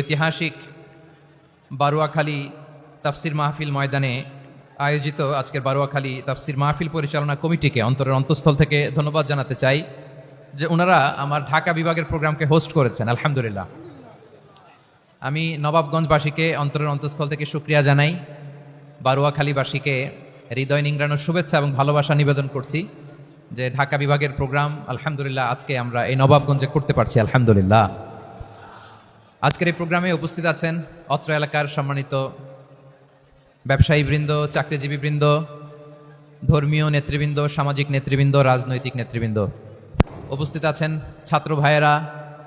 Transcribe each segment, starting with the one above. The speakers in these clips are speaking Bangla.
ঐতিহাসিক বারুয়াখালী তাফসির মাহফিল ময়দানে আয়োজিত আজকের বারুয়াখালী তাফসির মাহফিল পরিচালনা কমিটিকে অন্তরের অন্তঃস্থল থেকে ধন্যবাদ জানাতে চাই যে ওনারা আমার ঢাকা বিভাগের প্রোগ্রামকে হোস্ট করেছেন। আলহামদুলিল্লাহ। আমি নবাবগঞ্জবাসীকে অন্তরের অন্তঃস্থল থেকে শুকরিয়া জানাই, বারুয়াখালীবাসীকে হৃদয় নিংড়ানোর শুভেচ্ছা এবং ভালোবাসা নিবেদন করছি যে ঢাকা বিভাগের প্রোগ্রাম আলহামদুলিল্লাহ আজকে আমরা এই নবাবগঞ্জে করতে পারছি। আলহামদুলিল্লাহ। আজকের এই প্রোগ্রামে উপস্থিত আছেন অত্র এলাকার সম্মানিত ব্যবসায়ীবৃন্দ, চাকরিজীবীবৃন্দ, ধর্মীয় নেতৃবৃন্দ, সামাজিক নেতৃবৃন্দ, রাজনৈতিক নেতৃবৃন্দ। উপস্থিত আছেন ছাত্র ভাইয়েরা,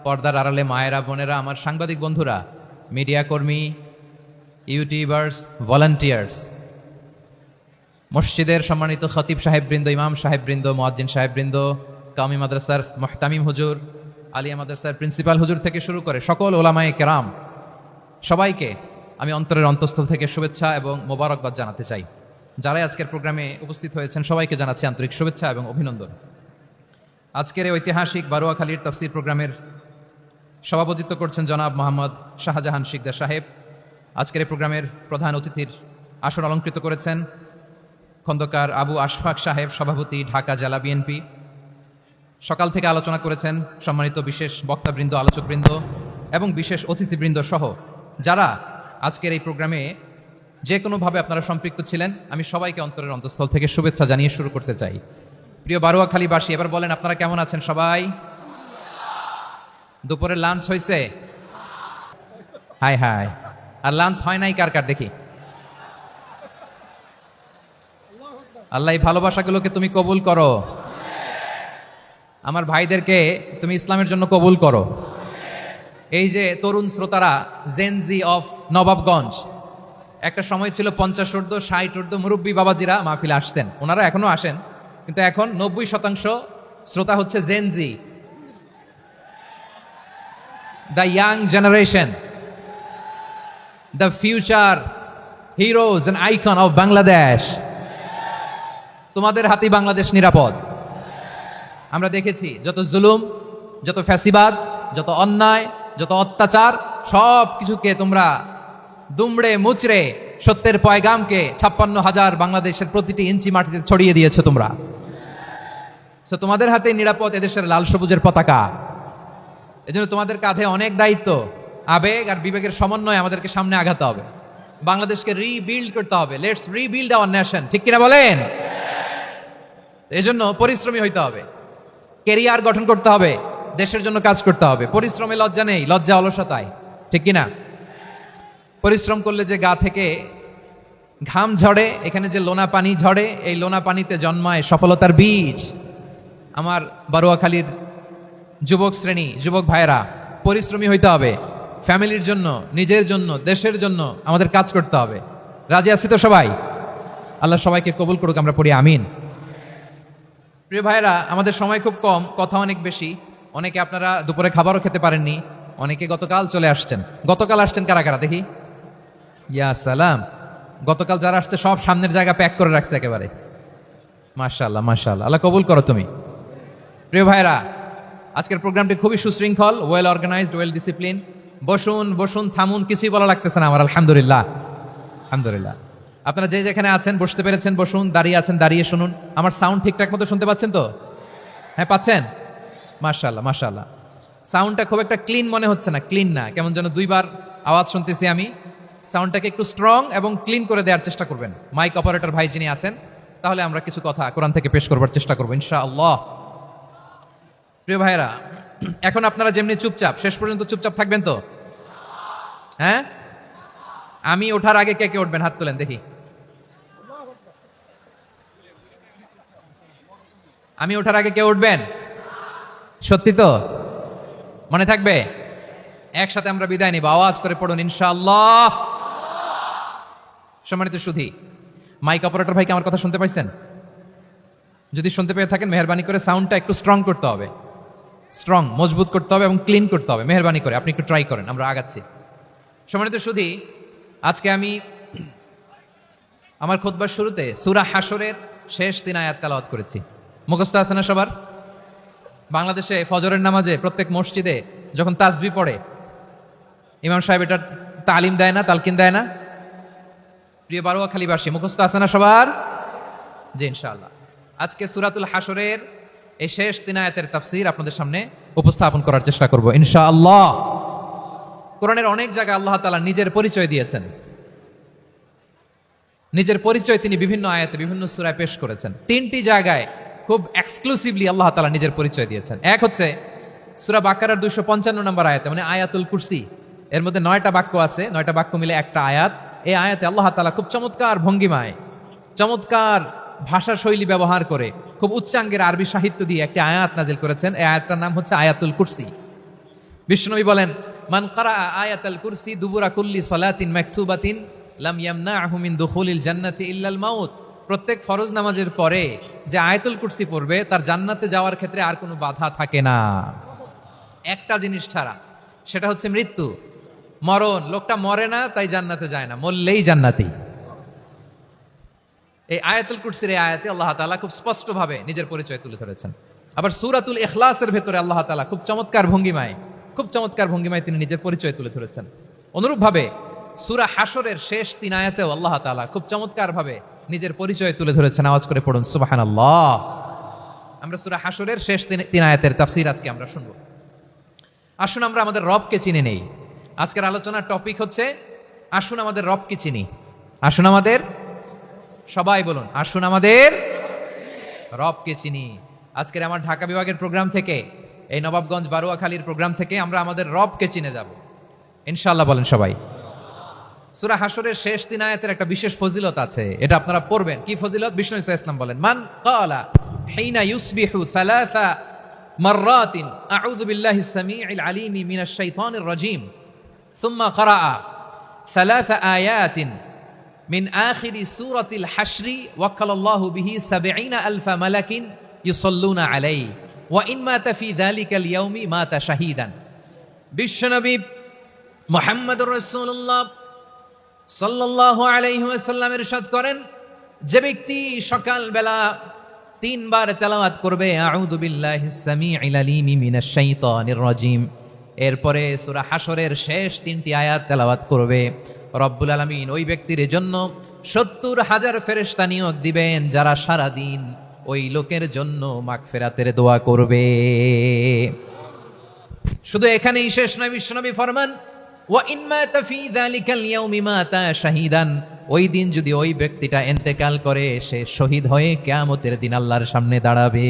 পর্দার আড়ালে মায়েরা, বোনেরা, আমার সাংবাদিক বন্ধুরা, মিডিয়া কর্মী, ইউটিউবার্স, ভলান্টিয়ার্স, মসজিদের সম্মানিত খতিব সাহেববৃন্দ, ইমাম সাহেববৃন্দ, মুয়াজ্জিন সাহেববৃন্দ, কামি মাদ্রাসার মুহতামিম হুজুর, আলিয়া মাদ্রাসার প্রিন্সিপাল হুজুর থেকে শুরু করে সকল ওলামায়ে কেরাম, সবাইকে আমি অন্তরের অন্তঃস্থল থেকে শুভেচ্ছা এবং মোবারকবাদ জানাতে চাই। যারাই আজকের প্রোগ্রামে উপস্থিত হয়েছেন সবাইকে জানাচ্ছি আন্তরিক শুভেচ্ছা এবং অভিনন্দন। আজকের এই ঐতিহাসিক বারুয়াখালীর তাফসির প্রোগ্রামের সভাপতিত্ব করছেন জনাব মোহাম্মদ শাহজাহান শিকদার সাহেব। আজকের এই প্রোগ্রামের প্রধান অতিথির আসন অলঙ্কৃত করেছেন খন্দকার আবু আশফাক সাহেব, সভাপতি, ঢাকা জেলা বিএনপি। সকাল থেকে আলোচনা করেছেন সম্মানিত বিশেষ বক্তাবৃন্দ, আলোচকবৃন্দ এবং বিশেষ অতিথিবৃন্দ সহ যারা আজকের এই প্রোগ্রামে যে কোনোভাবে আপনারা সম্পৃক্ত ছিলেন। আমি সবাইকে অন্তরের অন্তঃস্থল থেকে শুভেচ্ছা জানিয়ে শুরু করতে চাই। প্রিয় বারুয়াখালীবাসী, এবার বলেন আপনারা কেমন আছেন সবাই? দুপুরের লাঞ্চ হয়েছে? High high. আর লাঞ্চ হয় নাই কার কার দেখি? আল্লাহ এই ভালোবাসাগুলোকে তুমি কবুল করো। আমার ভাইদেরকে তুমি ইসলামের জন্য কবুল করো। এই যে তরুণ শ্রোতারা, জেনজি অফ নবাবগঞ্জ, একটা সময় ছিল 50 ঊর্ধ্ব 60 ঊর্ধ্ব মুরব্বী বাবাজিরা মাহফিলে আসতেন, ওনারা এখনো আসেন, কিন্তু এখন 90% শ্রোতা হচ্ছে Gen Z, the young generation, the future heroes and icon of Bangladesh. তোমাদের হাতেই বাংলাদেশ নিরাপদ। আমরা দেখেছি যত জুলুম, যত ফ্যাসিবাদ, যত অন্যায়, যত অত্যাচার, সব কিছুকে তোমরা দুমড়ে মুচড়ে সত্যের পয়গামকে 56,000 বাংলাদেশের প্রতিটি ইঞ্চি মাটিতে ছড়িয়ে দিয়েছো তোমরা। সো তোমাদের হাতে নিরাপদ এদেশের লাল সবুজের পতাকা। এজন্য তোমাদের কাঁধে অনেক দায়িত্ব। আবেগ আর বিবেকের সমন্বয়ে আমাদেরকে সামনে আগাতে হবে। বাংলাদেশকে রিবিল্ড করতে হবে। Let's rebuild hour nation. ঠিক কিনা বলেন? এজন্য পরিশ্রমী হইতে হবে, কেরিয়ার গঠন করতে হবে, দেশের জন্য কাজ করতে হবে। পরিশ্রমে লজ্জা নেই, লজ্জা অলসতায়। ঠিক কিনা? পরিশ্রম করলে যে গা থেকে ঘাম ঝরে, এখানে যে লোনা পানি ঝরে, এই লোনা পানিতে জন্মায় সফলতার বীজ। আমার বারুয়াখালীর যুবক শ্রেণী, যুবক ভাইয়েরা, পরিশ্রমী হইতে হবে। ফ্যামিলির জন্য, নিজের জন্য, দেশের জন্য আমাদের কাজ করতে হবে। রাজি আছি তো সবাই? আল্লাহ সবাইকে কবুল করুক, আমরা পড়ি আমিন। প্রিয় ভাইয়েরা, আমাদের সময় খুব কম, কথা অনেক বেশি। অনেকে আপনারা দুপুরে খাবারও খেতে পারেননি, অনেকে গতকাল চলে আসছেন। গতকাল আসছেন কারা কারা দেখি? ইয়া সালাম। গতকাল যারা আসছে সব সামনের জায়গা প্যাক করে রাখছে একেবারে। মাশাআল্লাহ, মাশাআল্লাহ, আল্লাহ কবুল করো তুমি। প্রিয় ভাইয়েরা, আজকের প্রোগ্রামটি খুবই সুশৃঙ্খল, ওয়েল অর্গানাইজড, ওয়েল ডিসিপ্লিন। বসুন বসুন, থামুন, কিছুই বলা লাগতেছে না আমার। আলহামদুলিল্লাহ, আলহামদুলিল্লাহ। আপনারা যে যেখানে আছেন বসতে পেরেছেন বসুন, দাঁড়িয়ে আছেন দাঁড়িয়ে শুনুন। আমার সাউন্ড ঠিকঠাক মতো শুনতে পাচ্ছেন তো? হ্যাঁ, পাচ্ছেন? মাশাআল্লাহ, মাশাআল্লাহ। সাউন্ডটা খুব একটা ক্লিন মনে হচ্ছে না, ক্লিন না, কেমন যেন দুইবার আওয়াজ শুনতেছি আমি। সাউন্ডটাকে একটু স্ট্রং এবং ক্লিন করে দেওয়ার চেষ্টা করবেন মাইক অপারেটর ভাই যিনি আছেন, তাহলে আমরা কিছু কথা কোরআন থেকে পেশ করবার চেষ্টা করবো ইনশাআল্লাহ। প্রিয় ভাইয়েরা, এখন আপনারা যেমনি চুপচাপ, শেষ পর্যন্ত চুপচাপ থাকবেন তো? হ্যাঁ, আমি ওঠার আগে কে কে উঠবেন? হাত তোলেন দেখি। আমি ওঠার আগে কে উঠবেন? সত্যি তো? মনে থাকবে? একসাথে আমরা বিদায় নিব। আওয়াজ করে পড়ুন ইনশাআল্লাহ। সম্মানিত সুধী, মাইক অপারেটর ভাইকে আমার কথা শুনতে পাইছেন? যদি শুনতে পেয়ে থাকেন মেহরবানি করে সাউন্ডটা একটু স্ট্রং করতে হবে, স্ট্রং, মজবুত করতে হবে এবং ক্লিন করতে হবে। মেহরবানি করে আপনি একটু ট্রাই করেন, আমরা আগাচ্ছি। সম্মানিত সুধী, আজকে আমি আমার খুতবার শুরুতে সূরা হাশরের শেষ 3 আয়াত তেলাওয়াত করেছি। মুখস্থ আছে না সবার? বাংলাদেশে ফজরের নামাজে প্রত্যেক মসজিদে যখন তাসবিহ পড়ে ইমাম সাহেব এটা তালিম দেয় না, তালকিন দেয় না? প্রিয় বারুয়াখালীবাসী, মুখস্থ আছে না সবার? জি ইনশাআল্লাহ। আজকে সূরাতুল হাশরের এই শেষ 3 আয়াতের তাফসীর আপনাদের সামনে উপস্থাপন করার চেষ্টা করব ইনশাআল্লাহ। কোরআনের অনেক জায়গায় আল্লাহ তাআলা নিজের পরিচয় দিয়েছেন। নিজের পরিচয় তিনি বিভিন্ন আয়াতে বিভিন্ন সূরায় পেশ করেছেন। 3টি জায়গায় খুব এক্সক্লুসিভলি আল্লাহ তাআলা নিজের পরিচয় দিয়েছেন। এক হচ্ছে সূরা বাকারার 255 নম্বর আয়াতে, মানে আয়াতুল কুরসি। এর মধ্যে 9টা বাক্য আছে, 9টা বাক্য মিলে একটা আয়াত। এই আয়াতে আল্লাহ তাআলা খুব চমৎকার ভঙ্গিমায়, চমৎকার ভাষা শৈলী ব্যবহার করে, খুব উচ্চাঙ্গের আরবি সাহিত্য দিয়ে একটি আয়াত নাজিল করেছেন। এই আয়াতটার নাম হচ্ছে আয়াতুল কুরসি। বিশ্বনবী বলেন, মান কারা আয়াতুল কুরসি দুবুরা কুল্লি সালাতিন মাকতুবাতিন লাম ইয়ামনাহু মিন দুখুলিল জান্নাতি ইল্লাল মাউত। প্রত্যেক ফরজ নামাজের পরে যে আয়াতুল কুরসি পড়বে তার জান্নাতে যাওয়ার ক্ষেত্রে আর কোনো বাধা থাকে না, একটা জিনিস ছাড়া, সেটা হচ্ছে মৃত্যু, মরণ। লোকটা মরে না তাই জান্নাতে যায় না, মরলেই জান্নাতি। এই আয়াতুল কুরসির এই আয়াতে আল্লাহ তাআলা খুব স্পষ্টভাবে নিজের পরিচয় তুলে ধরেছেন। আবার সূরাতুল ইখলাসের ভেতরে আল্লাহ তাআলা খুব চমৎকার ভঙ্গিমায় তিনি নিজের পরিচয় তুলে ধরেছেন। অনুরূপভাবে সূরা হাশরের শেষ 3 আয়াতেও আল্লাহ তাআলা খুব চমৎকারভাবে নিজের পরিচয় তুলে ধরেছেন। আওয়াজ করে পড়ুন সুবহানাল্লাহ। আমরা সূরা হাশরের শেষ 3 আয়াতের তাফসীর আজকে আমরা শুনব। আসুন আমরা আমাদের রবকে চিনে নেই। আজকের আলোচনার টপিক হচ্ছে আসুন আমাদের রবকে চিনি। আসুন আমাদের, সবাই বলুন, আসুন আমাদের রবকে চিনি। আজকের আমার ঢাকা বিভাগের প্রোগ্রাম থেকে, এই নবাবগঞ্জ বারুয়াখালীর প্রোগ্রাম থেকে আমরা আমাদের রবকে চিনে যাব ইনশাআল্লাহ। বলেন সবাই। সূরা হাশরের শেষ 3 আয়াতের একটা বিশেষ ফজিলত আছে, এটা আপনারা পড়বেন। কি ফজিলত? বিষ্ণু ইসা ইসলাম বলেন, মান ক্বালা হিনা ইউসবিহু সালাসা মাররাতিন আউযু বিল্লাহিস সামিউল আলিম মিনাশ শাইতানির রাজীম সুম্মা ক্বারা সালাসা আয়াতিন মিন আখিরি সূরাতিল হাশরি ওয়াক্কালাল্লাহু বিহি ৭০,০০০ মালাকিন ইউসাল্লুনা আলাইহি ওয়া ইন মাতা ফি যালিকাল ইয়াউমি মাতা শাহীদান। বিশ্বনবী মুহাম্মদুর রাসূলুল্লাহ সাল্লাল্লাহু আলাইহি ওয়াসাল্লাম ইরশাদ করেন, যে ব্যক্তি সকালবেলা 3 বার তেলাওয়াত করবে আউযু বিল্লাহিস সামিউল আলিম মিনাশ শাইতানির রাজীম, এরপরে সূরা হাশরের শেষ 3টি আয়াত তেলাওয়াত করবে, রব্বুল আলামিন ওই ব্যক্তির জন্য ৭০,০০০ ফেরেশতা নিয়োগ দিবেন যারা সারা দিন ওই লোকের জন্য মাগফিরাতের দোয়া করবে। শুধু এখানেই শেষ নয়, বিশ্বনবী ফরমান, ওয়া ইন মাতা ফি যালিকাল ইয়াউমি মাতা শাহীদান, ওই দিন যদি ওই ব্যক্তিটা ইন্তেকাল করে সে শহীদ হয়ে কিয়ামতের দিন আল্লাহর সামনে দাঁড়াবে।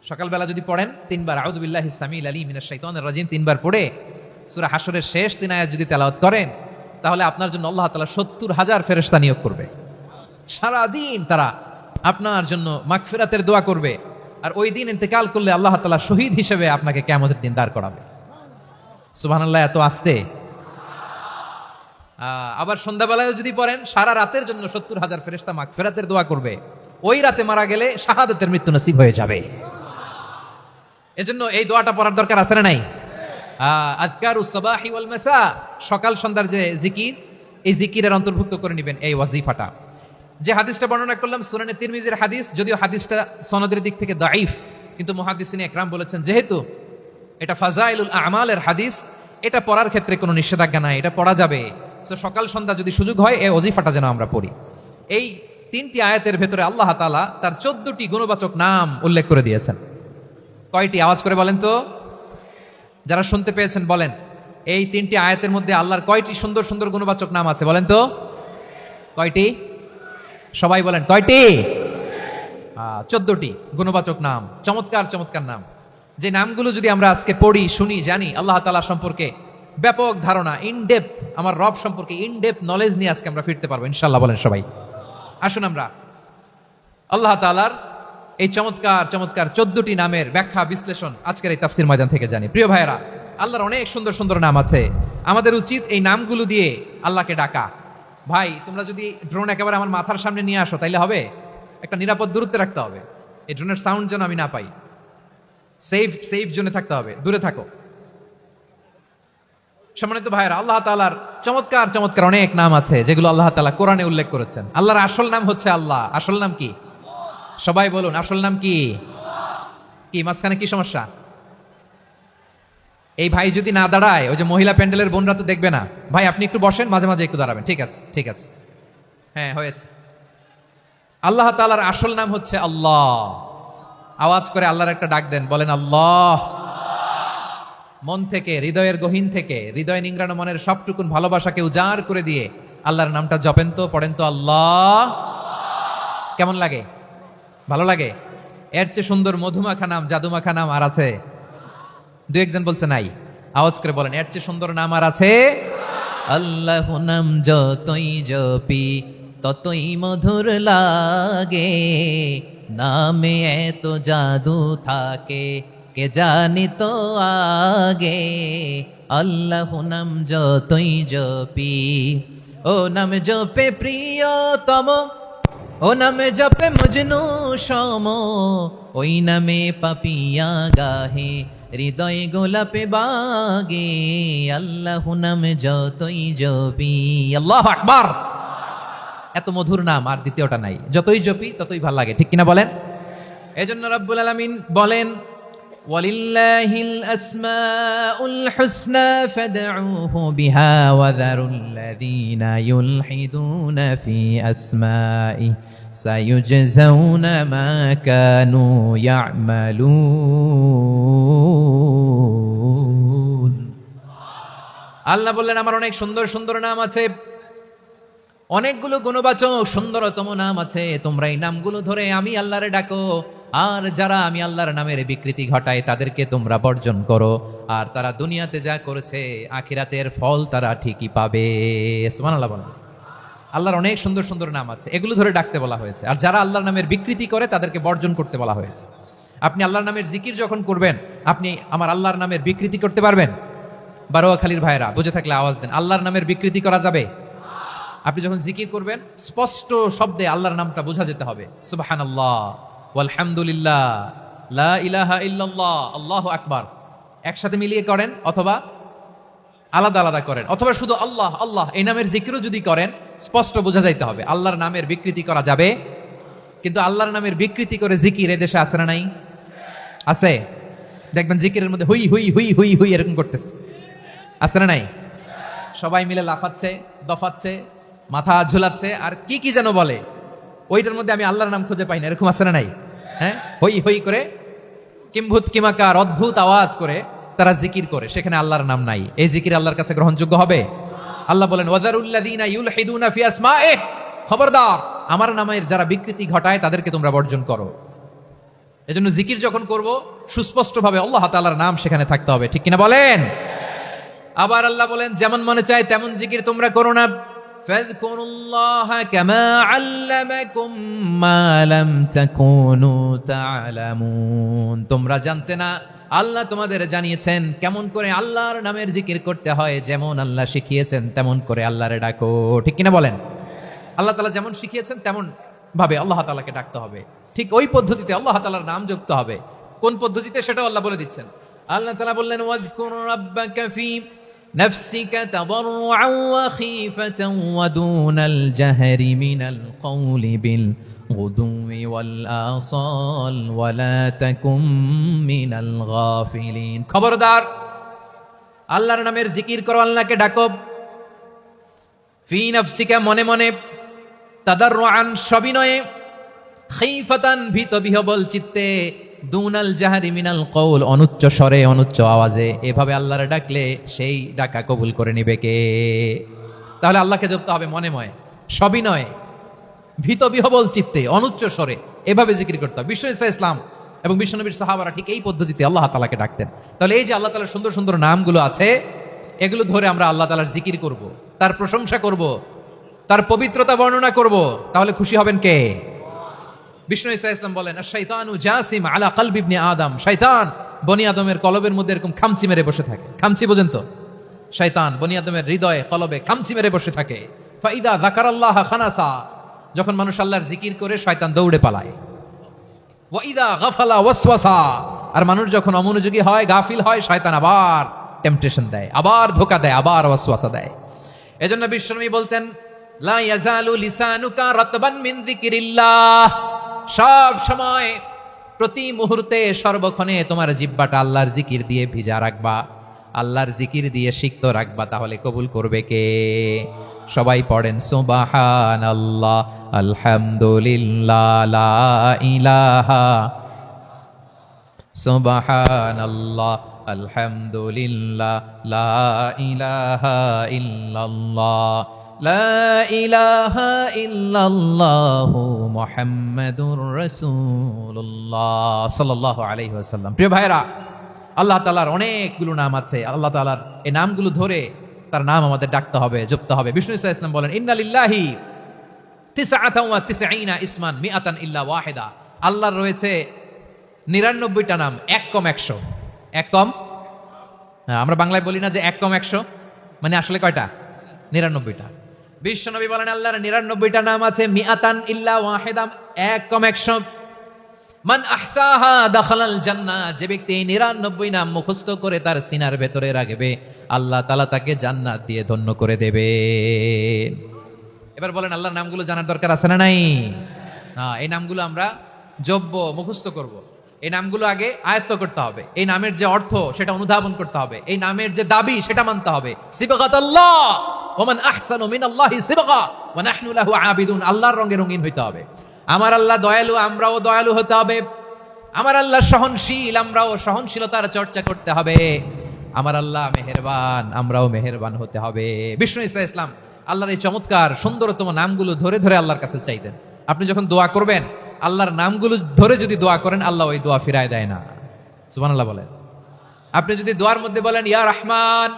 সকালবেলা যদি পড়েন 3 বার আউযু বিল্লাহিস সামিউল আলিম মিনাশ শাইতানির রাজীম 3 বার পড়ে সূরা হাশরের শেষ 3 আয়াত যদি তেলাওয়াত করেন, তাহলে আপনার জন্য আল্লাহ তাআলা ৭০,০০০ ফেরেশতা নিয়োগ করবে। সারা দিন তারা আপনার জন্য মাগফিরাতের দোয়া করবে, আর ওই দিন ইন্তেকাল করলে আল্লাহ তাআলা শহীদ হিসেবে আপনাকে কিয়ামতের দিন দাঁড় করাবে। সুবহানাল্লাহ। এত আস্তে। আবার সন্ধ্যাবেলায় যদি পড়েন, সারা রাতের জন্য ৭০,০০০ ফেরেশতা মাগফিরাতের দোয়া করবে। ওই রাতে মারা গেলে শাহাদাতের মৃত্যু নসিব হয়ে যাবে। এজন্য এই দোয়াটা পড়ার দরকার আছে না নাই? আযকারুস সাবাহি ওয়াল মাসা, সকাল সন্ধ্যার যে জিকির, এই জিকিরের অন্তর্ভুক্ত করে নেবেন এই ওয়াজিফাটা। যে হাদিসটা বর্ণনা করলাম সুনানে তিরমিজির হাদিস, যদিও হাদিসটা সনদের দিক থেকে দাঈফ, কিন্তু মুহাদ্দিসিনে ইকরাম বলেছেন যেহেতু এটা ফাজাইলুল আমালের হাদিস, এটা পড়ার ক্ষেত্রে কোনো নিষেধাজ্ঞা নাই, এটা পড়া যাবে। তো সকাল সন্ধ্যা যদি সুযোগ হয় এই ওয়াজিফাটা যেন আমরা পড়ি। এই 3টি আয়াতের ভেতরে আল্লাহ তাআলা তার 14টি গুণবাচক নাম উল্লেখ করে দিয়েছেন। কয়টি? আওয়াজ করে বলেন তো, যারা শুনতে পেয়েছেন বলেন, এই 3টি আয়াতের মধ্যে আল্লাহর কয়টি সুন্দর সুন্দর গুণবাচক নাম আছে বলেন তো? কয়টি? সবাই বলেন কয়টি? 14টি গুণবাচক নাম, চমৎকার চমৎকার নাম। যে নামগুলো যদি আমরা আজকে পড়ি, শুনি, জানি, আল্লাহ তাআলা সম্পর্কে ব্যাপক ধারণা, ইনডেপথ, আমার রব সম্পর্কে ইনডেপথ নলেজ নিয়ে আজকে আমরা ফিরতে পারবো ইনশাআল্লাহ। বলেন সবাই। আসুন আমরা আল্লাহ তাআলার এই চমৎকার চমৎকার 14টি নামের ব্যাখ্যা বিশ্লেষণ আজকের এই তাফসীর ময়দান থেকে জানি। প্রিয় ভাইয়েরা, আল্লাহর অনেক সুন্দর সুন্দর নাম আছে, আমাদের উচিত এই নামগুলো দিয়ে আল্লাহকে ডাকা। ভাই, তোমরা যদি ড্রোন একেবারে আমার মাথার সামনে নিয়ে আসো তাইলে হবে? একটা নিরাপদ দূরত্বে রাখতে হবে, এই ড্রোনের সাউন্ড যেন আমি না পাই। সেফ জোনে থাকতে হবে, দূরে থাকো। সম্মানিত ভাইয়েরা, আল্লাহ তাআলার চমৎকার চমৎকার অনেক নাম আছে যেগুলো আল্লাহ তাআলা কোরআনে উল্লেখ করেছেন। আল্লাহর আসল নাম হচ্ছে আল্লাহ। আসল নাম কি? সবাই বলুন, আসল নাম কি? কি মাঝখানে কি সমস্যা? এই ভাই যদি না দাঁড়ায়, ওই যে মহিলা প্যান্ডেলের বোনরা তো দেখবে না, ভাই আপনি একটু বসেন, মাঝে মাঝে একটু দাঁড়াবেন, ঠিক আছে ঠিক আছে, হ্যাঁ হয়েছে। আল্লাহ তাআলার আসল নাম হচ্ছে আল্লাহ। আওয়াজ করে আল্লাহর একটা ডাক দেন, বলেন আল্লাহ। মন থেকে, হৃদয়ের গহীন থেকে, হৃদয় নিংড়ানো মনের সবটুকুন ভালোবাসাকে উজাড় করে দিয়ে আল্লাহর নামটা জপেন তো, পড়েন তো আল্লাহ। কেমন লাগে? ভালো লাগে? এর চেয়ে সুন্দর মধুমাখা নাম, জাদুমাখা নাম আর আছে? দু একজন বলছে নাই। আওয়াজ করে বলেন, এর চেয়ে সুন্দর নাম আর আছে? আল্লাহ নাম যতই জপি ততই মধুর লাগে, নামে এত জাদু থাকে কে জানি তো আগে। আল্লাহ নাম যতই জপি, ও নাম জপে প্রিয়তম, ও নামে জপে মজনু সম, ওই নামে পাপিয়া গাহে হৃদয় গোলাপে বাগে। আল্লাহ নাম যতই জপি, আল্লাহু আকবার। এত মধুর নাম আর দ্বিতীয়টা নাই, যতই জপি ততই ভাল লাগে, ঠিক কিনা বলেন? এজন্য রব্বুল আলামিন বলেন, ওয়ালিল্লাহিল আসমাউল হুসনা ফাদউহু বিহা ওয়া যারুল্লাযীনা ইউলহিদুনা ফি আসমাই সায়ুজজাউনা মা কানু ইয়ামালুন। আল্লাহ বললেন, আমার অনেক সুন্দর সুন্দর নাম আছে, অনেকগুলো গুণবাচক সুন্দরতম নাম আছে, তোমরা এই নামগুলো ধরে আমি আল্লাহরে ডাকো। আর যারা আমি আল্লাহর নামের বিকৃতি ঘটায় তাদেরকে তোমরা বর্জন করো, আর তারা দুনিয়াতে যা করেছে আখিরাতের ফল তারা ঠিকই পাবে। সুবহানাল্লাহ বলেন। আল্লাহর অনেক সুন্দর সুন্দর নাম আছে, এগুলো ধরে ডাকতে বলা হয়েছে। আর যারা আল্লাহর নামের বিকৃতি করে তাদেরকে বর্জন করতে বলা হয়েছে। আপনি আল্লাহর নামের জিকির যখন করবেন, আপনি আমার আল্লাহর নামের বিকৃতি করতে পারবেন? বারোয়াখালীর ভাইরা বুঝে থাকলে আওয়াজ দেন, আল্লাহর নামের বিকৃতি করা যাবে? আপনি যখন জিকির করবেন স্পষ্ট শব্দে আল্লাহর নামটা বোঝা যেতে হবে। সুবহানাল্লাহ, আলহামদুলিল্লাহ, লা ইলাহা ইল্লাল্লাহ, আল্লাহু আকবার। একসাথে মিলিয়ে করেন অথবা আলাদা আলাদা করেন, অথবা শুধু আল্লাহ আল্লাহ এই নামের জিকিরও যদি করেন স্পষ্ট বোঝা যাইতে হবে। আল্লাহর নামের বিকৃতি করা যাবে, কিন্তু আল্লাহর নামের বিকৃতি করে জিকির এদেশে আছে না নাই? আছে। দেখবেন জিকিরের মধ্যে হুই হুই হুই হুই হুই এরকম করতেছে, আছে না নাই? সবাই মিলে লাফাচ্ছে, দফাচ্ছে, মাথা ঝুলাচ্ছে, আর কি কি যেন বলে, ওইটার মধ্যে আমি আল্লাহর নাম খুঁজে পাই না, এরকম আছে না নাই? হ্যাঁ, হই হই করে কিম্ভূত কিমাকার অদ্ভুত আওয়াজ করে তারা জিকির করে, সেখানে আল্লাহর নাম নাই। এই জিকির আল্লাহর কাছে গ্রহণযোগ্য হবে? আল্লাহ বলেন, ওয়াযারুল্লাযীনা ইউলহিদুনা ফি আসমাইহি, খবরদার আমার নামের যারা বিকৃতি ঘটায় তাদেরকে তোমরা বর্জন করো। এজন্য জিকির যখন করব সুস্পষ্টভাবে আল্লাহ তাআলার নাম সেখানে থাকতে হবে, ঠিক কিনা বলেন? আবার আল্লাহ বলেন, যেমন মনে চায় তেমন জিকির তোমরা করো না। ফাযকুরুল্লাহা কামা আল্লামাকুম মা লাম তাকুনু তা'লামুন। তোমরা জানতে না, আল্লাহ তোমাদের জানিয়েছেন কেমন করে আল্লাহর নামের জিকির করতে হয়, যেমন আল্লাহ শিখিয়েছেন তেমন করে আল্লাহরে ডাকো, ঠিক কিনা বলেন? আল্লাহ তাআলা যেমন শিখিয়েছেন তেমন ভাবে আল্লাহ তাআলাকে ডাকতে হবে, ঠিক ওই পদ্ধতিতে আল্লাহ তাআলার নাম যুক্ত হবে। কোন পদ্ধতিতে সেটাও আল্লাহ বলে দিচ্ছেন। আল্লাহ তাআলা বললেন, ওয়াযকুর রাব্বাকা ফি নাফসিকা তাদাররুআন ওয়া খীফাতান ওয়া দুনাল জাহরি মিনাল কওলি বিল গুদুই ওয়াল আসাল ওয়া লা তাকুম মিনাল গাফিলিন। খবরদার আল্লাহর নামের জিকির করো, আল্লাহকে ডাকো। ফি নাফসিকা মনে মনে, তাদাররুআন সবিনয়ে, খীফাতান ভীত বিহবল চিত্তে, দুনাল জাহরি মিনাল কওল অনুচ্চ স্বরে অনুচ্চ আওয়াজে। এভাবে আল্লাহরে ডাকলে সেই ডাকা কবুল করে নিবে কে? তাহলে আল্লাহকে জপতে হবে মনে মনে, সবিনয়ে, ভীত বিহবল চিত্তে, অনুচ্চ স্বরে, এভাবে জিকির করতে হবে। বিশ্ব ইসলাম এবং বিশ্বনবীর সাহাবারা ঠিক এই পদ্ধতিতে আল্লাহ তাআলাকে ডাকতেন। তাহলে এই যে আল্লাহ তাআলার সুন্দর সুন্দর নামগুলো আছে, এগুলো ধরে আমরা আল্লাহ তাআলার জিকির করব, তার প্রশংসা করব, তার পবিত্রতা বর্ণনা করব, তাহলে খুশি হবেন কে? বিষ্ণু ঈসা ইসলাম বলেন, আশ-শাইতানু জাসিম আলা কলবি ইবনে আদম। শয়তান বনি আদমের কলবের মধ্যে এরকম খামচি মেরে বসে থাকে। খামচি বোঝেন তো? শয়তান বনি আদমের হৃদয়ে কলবে খামচি মেরে বসে থাকে। ফাইদা যাকারাল্লাহ খানাসা, যখন মানুষ আল্লাহর জিকির করে শয়তান দৌড়ে পালায়। ওয়া ইদা গাফালা ওয়াসওয়াসা, আর মানুষ যখন অমনোযোগী হয়, গাফিল হয়, শয়তান আবার টেম্পটেশন দেয়, আবার ধোঁকা দেয়, আবার ওয়াসওয়াসা দেয়। এজন্য বিশ্বনবী বলতেন, লা ইয়াজালু লিসানুকা রাতবান মিন যিকরিল্লাহ, সব সময় প্রতি মুহূর্তে সর্বক্ষণে তোমার জিহ্বাটা আল্লাহর জিকির দিয়ে ভিজা রাখবা। আল্লাহর জিকির দিয়ে সিক্ত রাখবা, তাহলে কবুল করবে কে? সবাই পড়েন সুবহানাল্লাহ, আলহামদুলিল্লাহ, লা ইলাহা, সুবহানাল্লাহ, আলহামদুলিল্লাহ, লা ইলাহা ইল্লাল্লাহ, লা ইলাহা ইল্লাল্লাহু মুহাম্মাদুর রাসূলুল্লাহ সাল্লাল্লাহু আলাইহি ওয়াসাল্লাম। প্রিয় ভাইরা, আল্লাহ তাআলার অনেকগুলো নাম আছে। আল্লাহ তাআলার এই নামগুলো ধরে তার নাম আমাদের ডাকতে হবে, জপতে হবে। বিষ্ণু ইসা ইসলাম বলেন, ইন্না লিল্লাহি তিসআতান ওয়া তিসঈনা ইসমান মিআতান ইল্লা ওয়াহিদা। আল্লাহর রয়েছে 99টা নাম, এক কম 100। এক কম, আমরা বাংলায় বলি না যে এক কম 100, মানে আসলে কয়টা? 99টা। বিশ্বনবী বলেন আল্লাহর 99টা নাম আছে, মিআতান ইল্লা ওয়াহিদা, এক কম 100। মান আহসাহা দাখালাল জান্নাহ, যে ব্যক্তি 99 নাম মুখস্থ করে তার সিনার ভেতরে রাখবে, আল্লাহ তাআলা তাকে জান্নাত দিয়ে ধন্য করে দেবে। এবার বলেন, আল্লাহর নামগুলো জানার দরকার আছে না নাই? এই নামগুলো আমরা জপব, মুখস্থ করব। এই নামগুলো আগে আয়ত্ত করতে হবে। এই নামের যে অর্থ সেটা অনুধাবন করতে হবে। এই নামের যে দাবি সেটা মানতে হবে। সিবগাতাল্লাহ ওয়া মান আহসানু মিনাল্লাহি সিবগা ওয়া নাহনু লাহু আবিদুন। আল্লাহর রঙে রঙিন হইতে হবে। আমার আল্লাহ দয়ালু, আমরাও দয়ালু হতে হবে। আমার আল্লাহ সহনশীল, আমরাও সহনশীলতার চর্চা করতে হবে। আমার আল্লাহ মেহেরবান, আমরাও মেহেরবান হতে হবে। বিষ্ণু ঈসা ইসলাম আল্লাহর এই চমৎকার সুন্দরতম নামগুলো ধরে ধরে আল্লাহর কাছে চাইতেন। আপনি যখন দোয়া করবেন, আল্লাহর নামগুলো ধরে যদি দোয়া করেন, আল্লাহ ওই দোয়া ফিরায় দেয় না। সুবহানাল্লাহ বলেন। আপনি যদি দোয়ার মধ্যে বলেন ইয়া রহমান,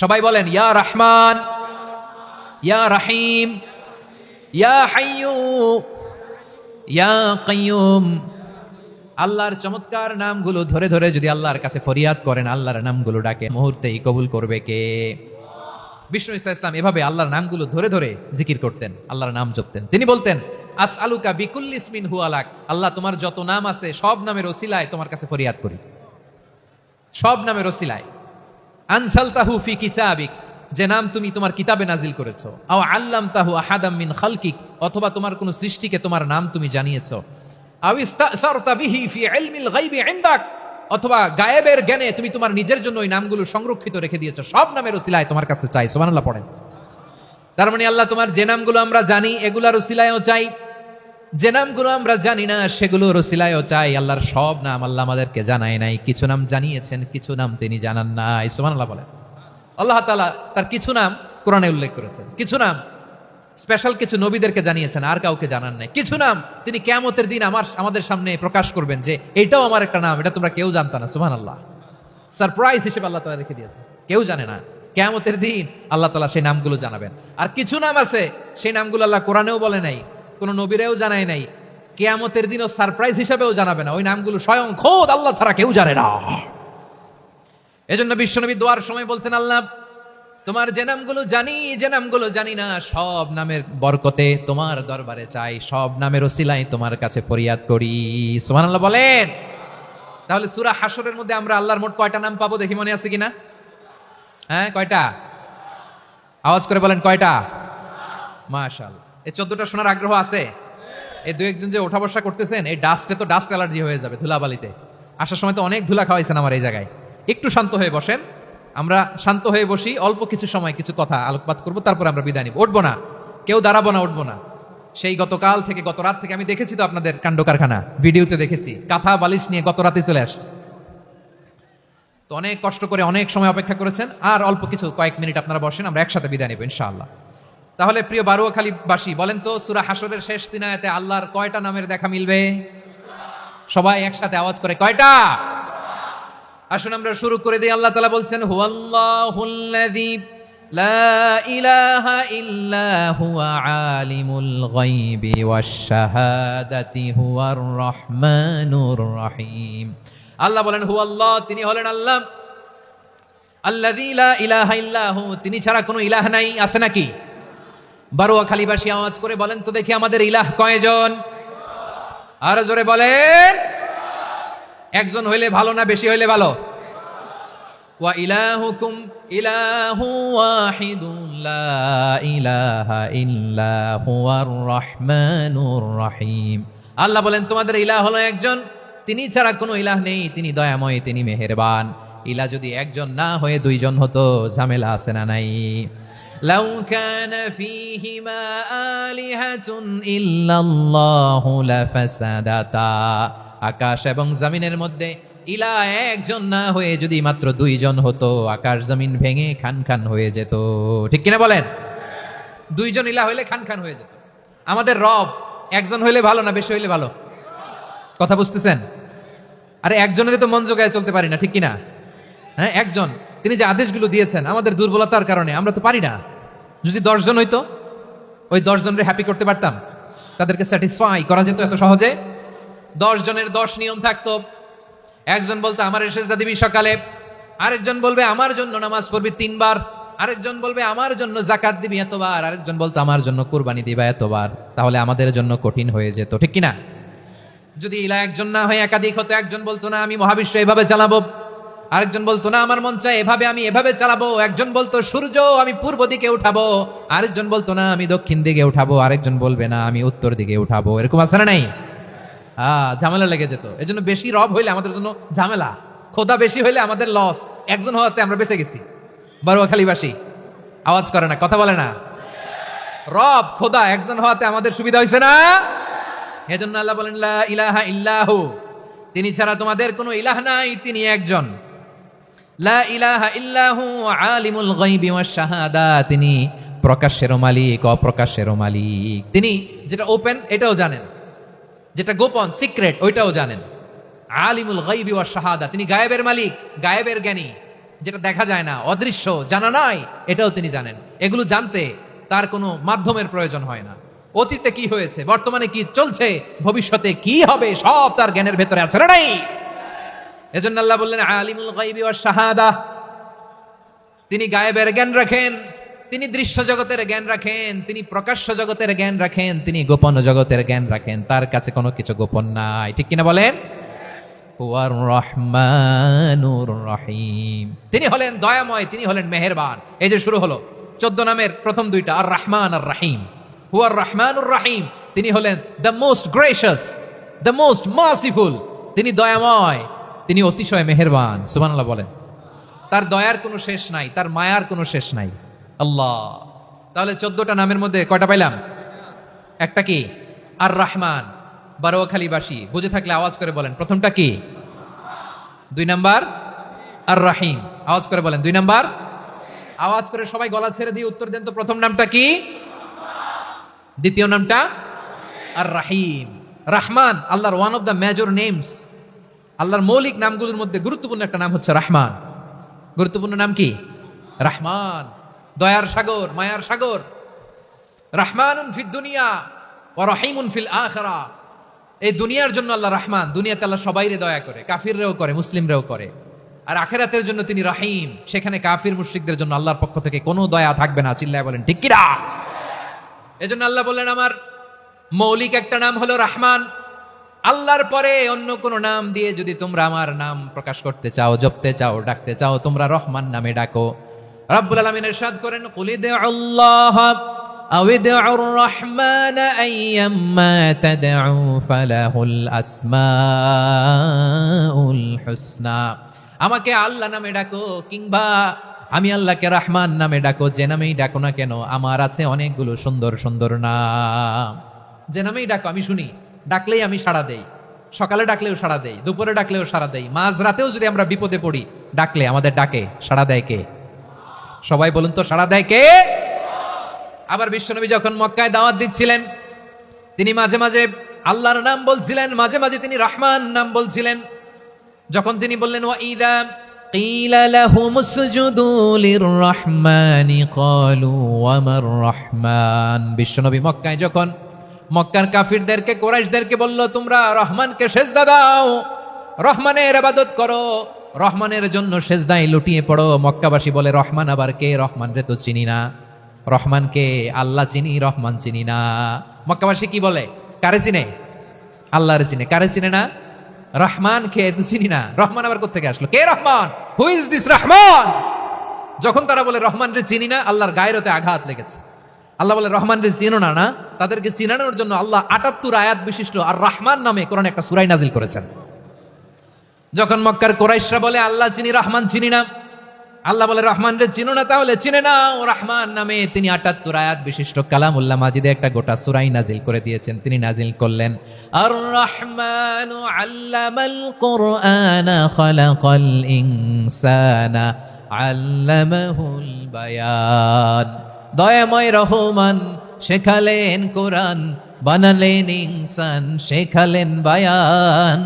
সবাই বলেন ইয়া রহমান, ইয়া রহিম, ইয়া হাইয়ু, ইয়া কাইয়ুম, আল্লাহর চমৎকার নামগুলো ধরে ধরে যদি আল্লাহর কাছে ফরিয়াদ করেন, আল্লাহর নামগুলো ডাকে, মুহূর্তেই কবুল করবে কে? বিষ্ণু ঈসা ইসলাম এভাবে আল্লাহর নামগুলো ধরে ধরে জিকির করতেন, আল্লাহর নাম জপতেন। তিনি বলতেন, আসআলুকা বিকুল্লি ইসমিন হুয়া লাক, আল্লাহ তোমার যত নাম আছে সব নামের ওসিলায় তোমার কাছে ফরিয়াদ করি, সব নামের ওসিলায়। আনসালতাহু ফি কিতাবিক, যে নাম তুমি তোমার কিতাবে নাজিল করেছো। আও আল্লামতাহু আহাদাম মিন খালকিক, অথবা তোমার কোন সৃষ্টিকে তোমার নাম তুমি জানিয়েছো। আও ইস্তাসারতা বিহি ফি ইলমিল গায়বি ইনদাক, অথবা গায়েবের জ্ঞানে তুমি তোমার নিজের জন্য ওই নামগুলো সংরক্ষিত রেখে দিয়েছো। সব নামের ওসিলায় তোমার কাছে চাই। সুবহানাল্লাহ পড়েন। তার মানে আল্লাহ তোমার যে নামগুলো আমরা জানি এগুলার ওসিলায়ও চাই, যে নামগুলো আমরা জানি না সেগুলোর ওসিলায়ও চাই। আল্লাহর সব নাম আল্লাহ আমাদেরকে জানায় নাই, কিছু নাম জানিয়েছেন, কিছু নাম তিনি জানান নাই। সুবহানাল্লাহ বলেন। আল্লাহ তাআলা তার কিছু নাম কোরআনে উল্লেখ করেছেন, কিছু নাম স্পেশাল কিছু নবীদেরকে জানিয়েছেন, আর কাউকে জানান নাই। কিছু নাম তিনি কিয়ামতের দিন আমাদের সামনে প্রকাশ করবেন যে এটাও আমার একটা নাম, এটা তোমরা কেউ জানতা না। সুবহানাল্লাহ, সারপ্রাইজ হিসেবে আল্লাহ তাআলা রেখে দিয়েছে, কেউ জানে না। কিয়ামতের দিন আল্লাহ তাআলা সেই নামগুলো জানাবেন। আর কিছু নাম আছে সেই নামগুলো আল্লাহ কোরআনেও বলে নাই, কোন নবীরেও জানায় নাই, কিয়ামতের দিনও সারপ্রাইজ হিসেবেও জানাবে না। ওই নামগুলো স্বয়ং খোদ আল্লাহ ছাড়া কেউ জানে না। এজন্য বিশ্বনবী দোয়ার সময় বলতেন, আল্লাহ তোমার যে নামগুলো জানি, যে নামগুলো জানি না, সব নামের বরকতে তোমার দরবারে চাই, সব নামের ওসিলায় তোমার কাছে ফরিয়াদ করি। সুবহানাল্লাহ বলেন। তাহলে সূরা হাশরের মধ্যে আমরা আল্লাহর মোট কয়টা নাম পাবো দেখি, মনে আছে কিনা? হ্যাঁ, কয়টা? আওয়াজ করে বলেন, কয়টা? মাশাআল্লাহ। এই 14টা শোনার আগ্রহ আছে? এই দু একজন যে ওঠা বসা করতেছেন, এই ডাস্টে তো ডাস্ট অ্যালার্জি হয়ে যাবে, ধুলাবালিতে আসার সময় তো অনেক ধুলা খাওয়াইছেন আমার এই জায়গায়। একটু শান্ত হয়ে বসেন, আমরা শান্ত হয়ে বসি, অল্প কিছু সময় কিছু কথা আলোকপাত করবো, তারপর আমরা বিদায় নিব। উঠবো না, কেউ দাঁড়াবো না, উঠবো না। সেই গতকাল থেকে, গত রাত থেকে আমি দেখেছি তো আপনাদের কাণ্ড কারখানা, ভিডিওতে দেখেছি, কাঁথা বালিশ নিয়ে গত রাতে চলে আসছে। তো অনেক কষ্ট করে অনেক সময় অপেক্ষা করেছেন, আর অল্প কিছু কয়েক মিনিট আপনারা বসেন, আমরা একসাথে বিদায় নেব ইনশাআল্লাহ। তাহলে প্রিয় বারুয়াখালীবাসী বলেন তো, সূরা হাশরের শেষ 3 আয়াতে আল্লাহর কয়টা নামের দেখা মিলবে? সবাই একসাথে আওয়াজ করে, কয়টা? আসুন আমরা শুরু করে দিই। আল্লাহ তাআলা বলছেন, হুয়াল্লাহুল্লাযী লা ইলাহা ইল্লা হুয়া আলিমুল গায়বি ওয়াশ শাহাদাতি হুয়ার রহমানুর রহিম। আল্লাহ বলেন হুয়াল্লাহ, তিনি হলেন আল্লাহ, আল্লাযী লা ইলাহা ইল্লা হু, তিনি ছাড়া কোনো ইলাহ নাই। আছে নাকি? বারুয়াখালীবাসী আওয়াজ করে বলেন তো দেখি, আমাদের ইলাহ কয়জন? আর জোরে বলেন। একজন হইলে ভালো না বেশি হইলে ভালো? ওয়া ইলাহুকুম ইলাহু ওয়াহিদুন লা ইলাহা ইল্লা হুয়ার রহমানুর রহিম। আল্লাহ বলেন তোমাদের ইলাহ হলো একজন, তিনি ছাড়া কোনো ইলাহ নেই, তিনি দয়াময়, তিনি মেহেরবান। ইলা যদি একজন না হয়ে দুইজন হতো, ঝামেলা আছে না নাই? লাউ কানা ফীহিমা আলিহাতুন ইল্লাল্লাহু লাফাসাদাতা, আকাশ এবং জমিনের মধ্যে ইলা একজন না হয়ে যদি মাত্র দুইজন হতো, আকাশ জমিন ভেঙে খান খান হয়ে যেত। ঠিক কিনা বলেন? দুইজন ইলা হইলে খান খান হয়ে যেত। আমাদের রব একজন হইলে ভালো না বেশি হইলে ভালো? কথা বুঝতেছেন? আরে একজনের তো মন জোগায় চলতে পারি না, ঠিক কিনা? হ্যাঁ, একজন, তিনি যে আদেশগুলো দিয়েছেন আমাদের দুর্বলতার কারণে আমরা তো পারি না। যদি 10 জন হইতো, ওই 10 জনের হ্যাপি করতে পারতাম, তাদেরকে স্যাটিসফাই করা যেত এত সহজে। 10 জনের 10 নিয়ম থাকতো। একজন বলতো আমার সেজদা দিবি সকালে, আরেকজন বলবে আমার জন্য নামাজ পড়বি 3 বার, আরেকজন বলবে আমার জন্য যাকাত দিবি এতবার, আরেকজন বলতো আমার জন্য কুরবানি দিবা এতবার। তাহলে আমাদের জন্য কঠিন হয়ে যেত, ঠিক কিনা? যদি ইলা একজন না হয়ে একাধিক হতো, একজন বলতো না আমি মহাবিশ্ব এভাবে চালাবো, আরেকজন বলতো না আমার মন চায় এভাবে আমি এভাবে চালাবো, একজন বলতো সূর্য আমি পূর্ব দিকে উঠাবো, আরেকজন বলতো না আমি দক্ষিণ দিকে উঠাবো, আরেকজন বলবে না আমি উত্তর দিকে উঠাবো। এরকম আছে না নাই? ঝামেলা লেগে যেত। এজন্য বেশি রব হইলে আমাদের জন্য ঝামেলা, খোদা বেশি হইলে আমাদের লস। একজন হওয়াতে আমরা বেঁচে গেছি। বারুয়াখালীবাসী আওয়াজ করে না, কথা বলে না। রব খোদা একজন হওয়াতে আমাদের সুবিধা হয়েছে না? এজন্য আল্লাহ বলেন লা ইলাহা ইল্লাহু, তিনি ছাড়া তোমাদের কোনো ইলাহ নাই, তিনি একজন। লা ইলাহা ইল্লাহু আলিমুল গায়বি ওয়াশ শাহাদা, তিনি প্রকাশ্যেরও মালিক অপ্রকাশ্যেরও মালিক। তিনি যেটা ওপেন এটাও জানেন, যেটা গোপন সিক্রেট ওইটাও জানেন। আলিমুল গায়বি ওয়াশ শাহাদা, তিনি গায়েবের মালিক, গায়েবের জ্ঞানী, যেটা দেখা যায় না, অদৃশ্য, জানা নাই, এটাও তিনি জানেন। এগুলো জানতে তার কোনো মাধ্যমের প্রয়োজন হয় না। অতীতে কি হয়েছে, বর্তমানে কি চলছে, ভবিষ্যতে কি হবে, সব তার জ্ঞানের ভেতরে আছে না নাই? এজন্য আল্লাহ বললেন আলিমুল গায়বি ওয়াশ শাহাদা, তিনি গায়েবের জ্ঞান রাখেন, তিনি দৃশ্য জগতের জ্ঞান রাখেন, তিনি প্রকাশ্য জগতের জ্ঞান রাখেন, তিনি গোপন জগতের জ্ঞান রাখেন। তার কাছে কোনো কিছু গোপন নাই, ঠিক কিনা বলেন? হুয়ার রহমানুর রহিম, তিনি হলেন দয়াময়, তিনি হলেন মেহেরবান। এই যে শুরু হলো 14 নামের প্রথম দুইটা, আর রহমান আর রহিম। হুয়ার রহমানুর রহিম, তিনি হলেন the most gracious, the most merciful, তিনি দয়াময়, তিনি অতিশয় মেহেরবান। সুবহানাল্লাহ বলেন। তার দয়ার কোনো শেষ নাই, তার মায়ার কোনো শেষ নাই। আল্লাহ, তাহলে 14টা নামের মধ্যে কয়টা পাইলাম? একটা কি? আর রহমান। বারোয়াখালীবাসী বুঝে থাকলে আওয়াজ করে বলেন প্রথমটা কি? 2 নাম্বার আর রহিম। আওয়াজ করে বলেন 2 নাম্বার। আওয়াজ করে সবাই গলা ছেড়ে দিয়ে উত্তর দেন তো, প্রথম নামটা কি? দ্বিতীয় নামটা? আর রহিম। রহমান আল্লাহর one of the major names, আল্লাহর মৌলিক নামগুলোর মধ্যে গুরুত্বপূর্ণ একটা নাম হচ্ছে রহমান। গুরুত্বপূর্ণ নাম কি? রহমান, দয়ার সাগর, মায়ার সাগর। রহমানুন ফিদ দুনিয়া ওয়া রহিমুন ফিল আখিরা। এই দুনিয়ার জন্য আল্লাহ রহমান, দুনিয়াতে আল্লাহ সবাইরে দয়া করে, কাফিররেও করে, মুসলিমরেও করে। আর আখিরাতের জন্য তিনি রহিম, সেখানে কাফির মুশরিকদের জন্য আল্লাহর পক্ষ থেকে কোনো দয়া থাকবে না। চিল্লায় বলেন ঠিক কিনা? এজন্য আল্লাহ বললেন আমার মৌলিক একটা নাম হলো রহমান। আল্লাহর পরে অন্য কোন নাম দিয়ে যদি তোমরা আমার নাম প্রকাশ করতে চাও, জপতে চাও, ডাকতে চাও, তোমরা রহমান নামে ডাকো। রব্বুল আলামিন ইরশাদ করেন কুলিদুল্লাহ আও ইদউর রহমান আইয়াম্মা তাদউ ফালাহুল আসমাউল হুসনা। আমাকে আল্লাহ নামে ডাকো, কিংবা আমি আল্লাহকে রহমান নামে ডাকো, যে নামেই ডাকো না কেন আমার আছে অনেকগুলো সুন্দর সুন্দর নাম। যে নামেই ডাকো আমি শুনি, ডাকলেই আমি সাড়া দেই। সকালে ডাকলেও সাড়া দেই, দুপুরে ডাকলেও সাড়া দেই, মাঝ রাতেও যদি আমরা বিপদে পড়ি ডাকলে আমাদের ডাকে সাড়া দেয় কে? সবাই বলুন তো, সাড়া দেয় কে? আবার বিশ্বনবী যখন মক্কায় দাওয়াত দিচ্ছিলেন, তিনি মাঝে মাঝে আল্লাহর নাম বলছিলেন, মাঝে মাঝে তিনি রহমান নাম বলছিলেন। যখন তিনি বললেন ওয়া ইযা কিলা লাহুমুসজুদু লিররহমানি ক্বালু ওয়া মার রহমান। বিশ্বনবী মক্কায় যখন মক্কার কাফিরদেরকে, কুরাইশদেরকে বলল তোমরা রহমানকে সেজদা দাও, রহমানের ইবাদত করো, রহমানের জন্য সেজদায় লুটিয়ে পড়ো। মক্কাবাসী বলে রহমান আবার কে? রহমান রে তো চিনি না। রহমানকে আল্লাহ চিনি, রহমান চিনি না। মক্কাবাসী কি বলে? কারে চিনে? আল্লাহরে চিনে। কারে চিনে না? রহমান কে তো চিনি না। রহমান আবার কোত্থেকে আসলো? কে Rahman? Who is this Rahman? যখন তারা বলে রহমান রে চিনি না, আল্লাহর গায়ের ওতে আঘাত লেগেছে। আল্লাহ বলে রহমান রে চিনো না? না, তাদেরকে চিনানোর জন্য আল্লাহ 78 আয়াত বিশিষ্ট আর রহমান নামে কোরআনে একটা সূরা নাজিল করেছেন। যখন মক্কার কোরাইশরা বলে আল্লাহ চিনি রহমান চিনি না, আল্লাহ বলে রহমান রে চিনো না, তাহলে চিনে নাও রহমান নামে তিনি ৭৮ আয়াত বিশিষ্ট কালামুল্লাহ মাজিদে একটা গোটা সূরাই নাজিল করে দিয়েছেন। তিনি নাজিল করলেন আর রহমানু আল্লামাল কুরআনা খালাকাল ইনসানা আল্লামাহুল বায়ান। দয়াময় রহমান শেখালেন কোরআন, বানালেন ইনসান, শেখালেন বায়ান।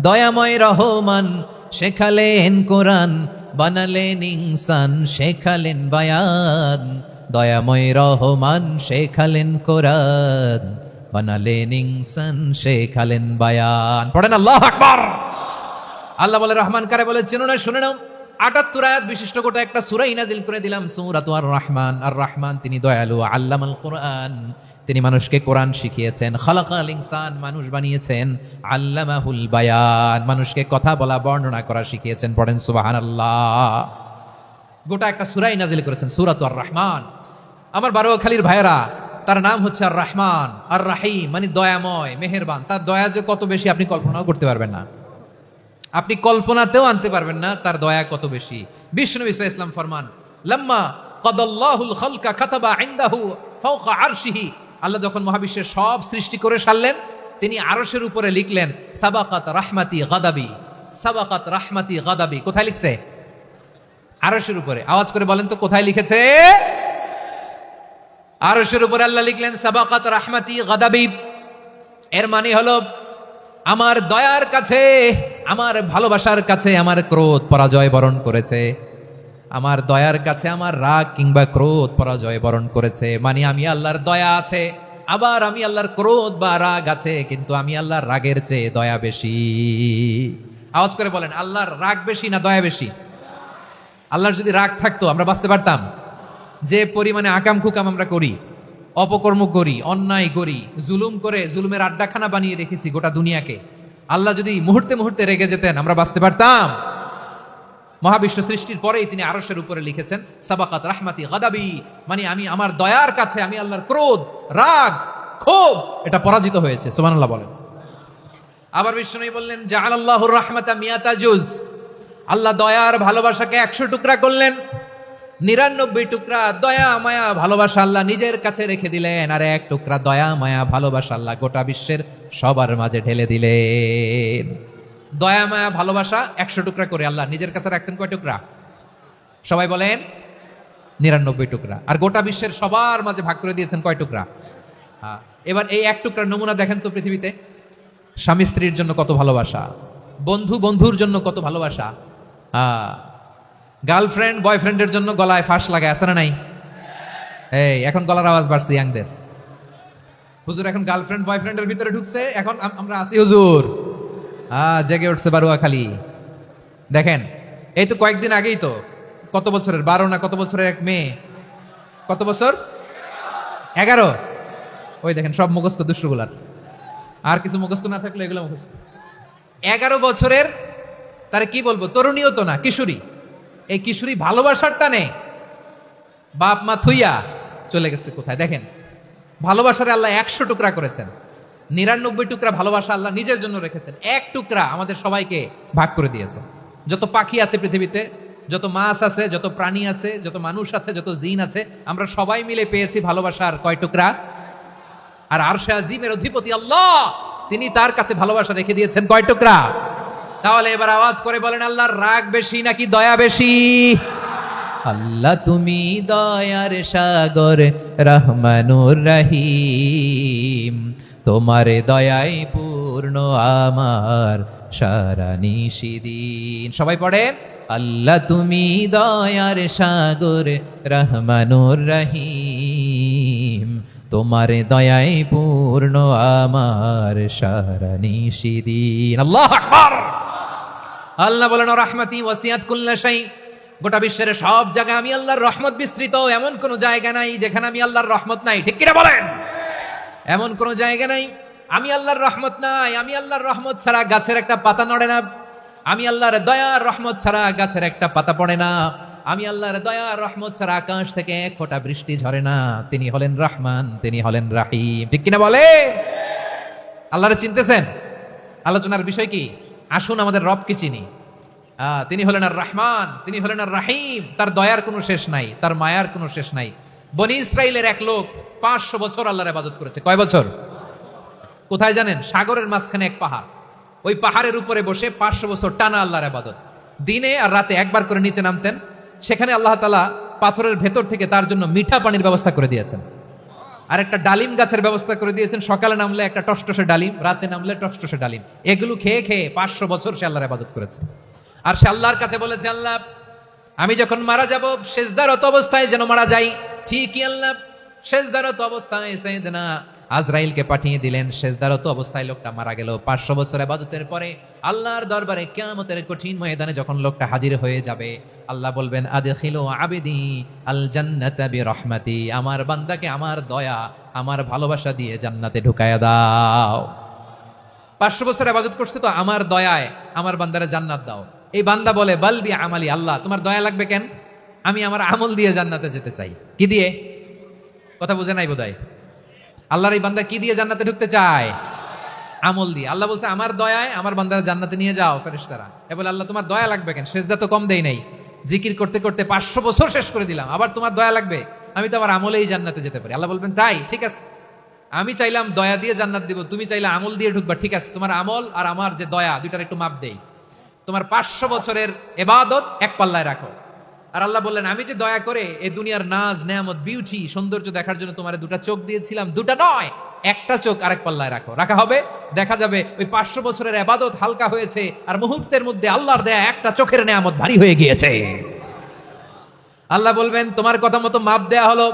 দয়াময় রহমান শেখালেন কোরআন, বানালেন ইনসান, শেখালেন বায়ান। দয়াময় রহমান শেখালেন কোরআন, বানালেন ইনসান, শেখালেন বায়ান। পড়েন আল্লাহু আকবার। আল্লাহ বলে রহমান কারে বলে চিনো না, শুনে নাও। ৭৮ আয়াত বিশিষ্ট গোটা একটা সূরাই নাজিল করে দিলাম, সূরাতু আর রহমান। আর রহমান তিনি দয়ালু, আল্লামাল কোরআন তিনি মানুষকে কোরআন শিখিয়েছেন, খালাকাল ইনসান মানুষ বানিয়েছেন, আল্লামাহুল বায়ান মানুষকে কথা বলা বর্ণনা করা শিখিয়েছেন। পড়েন সুবহানাল্লাহ। গোটা একটা সূরাই নাজিল করেছেন, সূরাতু আর রহমান। আমার বারোয়াখালীর ভাইয়েরা, তার নাম হচ্ছে আর রহমান আর রাহিম, মানে দয়াময় মেহেরবান। তার দয়া যে কত বেশি আপনি কল্পনাও করতে পারবেন না, আপনি কল্পনাতেও আনতে পারবেন না তার দয়া কত বেশি। বিশ্বনবী সাল্লাল্লাহু আলাইহি ওয়াসাল্লাম ফরমান লাম্মা কাদাল্লাহুল খালকা কাতাবা ইনদাহু ফাওকা আরশিহি। আল্লাহ যখন মহাবিশ্বের সব সৃষ্টি করে সারলেন, তিনি আরশের উপরে লিখলেন সাবাকাত রাহমাতি গাদাবি, সাবাকাত রাহমাতি গাদাবি। কোথায় লিখছে? আরশের উপরে। আওয়াজ করে বলেন তো কোথায় লিখেছে? আরশের উপরে আল্লাহ লিখলেন সাবাকাত রাহমাতি গাদাবি। এর মানে হলো আমার দয়ার কাছে, আমার ভালোবাসার কাছে আমার ক্রোধ পরাজয় বরণ করেছে। আমার দয়ার কাছে আমার রাগ কিংবা ক্রোধ পরাজয় বরণ করেছে। মানে আমি আল্লাহর দয়া আছে, আবার আমি আল্লাহর ক্রোধ বা রাগ আছে, কিন্তু আমি আল্লাহর রাগের চেয়ে দয়া বেশি। আওয়াজ করে বলেন আল্লাহর রাগ বেশি না দয়া বেশি? আল্লাহর যদি রাগ থাকতো আমরা বাঁচতে পারতাম? যে পরিমাণে আকাম কুকাম আমরা করি, অপকর্ম করি, অন্যায় করি, জুলুম করে জুলুমের আড্ডাখানা বানিয়ে রেখেছি গোটা দুনিয়াকে, আল্লাহ যদি মুহূর্তে মুহূর্তে রেগে যেতেন আমরা বাঁচতে পারতাম? মহাবিশ্ব সৃষ্টির পরেই তিনি আরশের উপরে লিখেছেন সাবাকাত রাহমাতি গাদাবি, মানে আমি আমার দয়ার কাছে আমি আল্লাহর ক্রোধ, রাগ, ক্ষোভ এটা পরাজিত হয়েছে। সুবহানাল্লাহ বলেন। আবার বিষ্ণু বললেন জাআলাল্লাহুর রাহমাতা মিয়াতা জুজ। আল্লাহ দয়ার ভালোবাসাকে ১০০ টুকরা করলেন, ৯৯ টুকরা দয়া মায়া ভালোবাসা আল্লাহ নিজের কাছে রেখে দিলেন, আর ১ টুকরা দয়া মায়া ভালোবাসা আল্লাহ গোটা বিশ্বের সবার মাঝে ঢেলে দিলেন। দয়া মায়া ভালোবাসা ১০০ টুকরা করে আল্লাহ নিজের কাছে রাখছেন কয় টুকরা? সবাই বলেন ৯৯ টুকরা। আর গোটা বিশ্বের সবার মাঝে ভাগ করে দিয়েছেন কয় টুকরা? হ্যাঁ। এবার এই ১ টুকরার নমুনা দেখেন তো পৃথিবীতে। স্বামী স্ত্রীর জন্য কত ভালোবাসা, বন্ধু বন্ধুর জন্য কত ভালোবাসা, হ্যাঁ, গার্লফ্রেন্ড বয়ফ্রেন্ডের জন্য গলায় ফাঁস লাগায়, আছে না নাই? এই এখন গলার আওয়াজ বাড়ছে ইয়াংদের। হুজুর এখন গার্লফ্রেন্ড বয়ফ্রেন্ডের ভিতরে ঢুকছে, এখন আমরা আছি হুজুর। জেগে উঠছে বারোয়াখালী। দেখেন এই তো কয়েকদিন আগেই তো, কত বছরের ১২ না কত বছরের এক মেয়ে, কত বছর? ১১। ওই দেখেন সব মুখস্থ দুষ্টগুলার, আর কিছু মুখস্থ না থাকলে এগুলো মুখস্থ। ১১ বছরের, তারে কি বলবো, তরুণীও তো না, কিশোরী। এই কিশোরী ভালোবাসার টানে বাপ মা থুইয়া চলে গেছে কোথায়? দেখেন ভালোবাসারে আল্লাহ ১০০ টুকরা করেছেন, ৯৯ টুকরা ভালোবাসা আল্লাহ নিজের জন্য রেখেছেন, ১ টুকরা আমাদের সবাইকে ভাগ করে দিয়েছেন। যত পাখি আছে পৃথিবীতে, যত মাছ আছে, যত প্রাণী আছে, যত মানুষ আছে, যত জিন আছে, আমরা সবাই মিলে পেয়েছি ভালোবাসার কয় টুকরা? আর আরশে আজিমের অধিপতি আল্লাহ তিনি তার কাছে ভালোবাসা রেখে দিয়েছেন কয় টুকরা? তাহলে এবার আওয়াজ করে বলেন আল্লাহর রাগ বেশি নাকি দয়া বেশি? আল্লাহ তুমি দয়ার সাগর রহমানুর রহিম, তোমার দয়াই পূর্ণ আমার সারা নিশিদিন। সবাই পড়েন আল্লাহ তুমি দয়ার সাগর রহমানুর রহিম, তোমার দয়াই পূর্ণ আমার সারা নিশিদিন। আল্লাহু আকবার। আল্লাহ বলেন রাহমাতি ওয়াসিআত কুল্লা শাই, গোটা বিশ্বের সব জায়গায় আমি আল্লাহর রহমত বিস্তৃত, এমন কোন জায়গা নাই যেখানে আমি আল্লাহর রহমত নাই। ঠিক কিনা বলেন? এমন কোন জায়গা নাই আমি আল্লাহর রহমত নাই। আমি আল্লাহর রহমত ছাড়া গাছের একটা পাতা নড়ে না, আমি আল্লাহর দয়ার রহমত ছাড়া গাছের একটা পাতা পড়ে না, আমি আল্লাহর দয়ার রহমত ছাড়া আকাশ থেকে এক ফোঁটা বৃষ্টি ঝরে না। তিনি হলেন রহমান, তিনি হলেন রাহিম। ঠিক কিনা বলে? আল্লাহরে চিনতেছেন? আলোচনার বিষয় কি? আসুন আমাদের রবকে চিনি। তিনি হলেন আর রহমান, তিনি হলেন আর রাহিম। তার দয়ার কোনো শেষ নাই, তার মায়ার কোনো শেষ নাই। বনি ইসরাইলের এক লোক 500 বছর আল্লাহর ইবাদত করেছে। কয় বছর? কোথায় জানেন? সাগরের মাঝখানে এক পাহাড়, ওই পাহাড়ের উপরে বসে 500 বছর টানা আল্লাহর ইবাদত। দিনে আর রাতে একবার করে নিচে নামতেন। সেখানে আল্লাহ তাআলা পাথরের ভেতর থেকে তার জন্য মিঠা পানির ব্যবস্থা করে দিয়েছেন, আর একটা ডালিম গাছের ব্যবস্থা করে দিয়েছেন। সকালে নামলে একটা টসটসে ডালিম, রাতে নামলে টসটসে ডালিম। এগুলো খেয়ে খেয়ে 500 বছর সে আল্লাহর ইবাদত করেছে। আর সে আল্লাহর কাছে বলেছে, আল্লাহ আমি যখন মারা যাব সেজদারত অবস্থায় যেন মারা যাই। ঠিকই আল্লাহ সেজদারত অবস্থায় সাইয়েদনা আজরাইলকে পাঠিয়ে দিলেন। সেজদারত অবস্থায় লোকটা মারা গেল। 500 বছর ইবাদতের পরে আল্লাহর দরবারে কিয়ামতের কঠিন ময়দানে যখন লোকটা হাজির হয়ে যাবে, আল্লাহ বলবেন, আদখিলু আবদি আল জান্নাতা বিরহমাতি, আমার বান্দাকে আমার দয়া, আমার ভালোবাসা দিয়ে জান্নাতে ঢুকায়া দাও। 500 বছর ইবাদত করছে তো, আমার দয়ায় আমার বান্দারে জান্নাত দাও। এই বান্দা বলে, বালবি আমালি, আল্লাহ তোমার দয়া লাগবে কেন? আমি আমার আমল দিয়ে জান্নাতে যেতে চাই। কি দিয়ে? কথা বুঝে নাই বোধহয়। আল্লাহর এই বান্দা কি দিয়ে জান্নাতে ঢুকতে চায়? আমল দিয়ে। আল্লাহ বলছে, আমার দয়ায় আমার বান্দারা জান্নাতে নিয়ে যাও ফেরেশতারা। এ বলে, আল্লাহ তোমার দয়া লাগবে কেন? সেজদা তো কম দেই নাই, জিকির করতে করতে 500 বছর শেষ করে দিলাম, আবার তোমার দয়া লাগবে? আমি তো আমার আমলেই জান্নাতে যেতে পারি। আল্লাহ বলবেন, তাই ঠিক আছে, আমি চাইলাম দয়া দিয়ে জান্নাত দিব, তুমি চাইলে আমল দিয়ে ঢুকবা। ঠিক আছে, তোমার আমল আর আমার যে দয়া, দুইটার একটু মাপ দেই। তোমার 500 বছরের ইবাদত এক পাল্লায় রাখো। আর আল্লাহ বললেন, আমি যে দয়া করে এই দুনিয়ার নাজ নেয়ামত বিউটি সৌন্দর্য দেখার জন্য তোমার দুটা চোখ দিয়েছিলাম, দুটা নয় একটা চোখ আরেক পাল্লায় রাখো। রাখা হবে, দেখা যাবে ওই 500 বছরের ইবাদত হালকা হয়েছে, আর মুহূর্তের মধ্যে আল্লাহর দেয়া একটা চোখের নেয়ামত ভারী হয়ে গিয়েছে। আল্লাহ বলবেন, তোমার কথা মতো মাপ দেয়া হলো,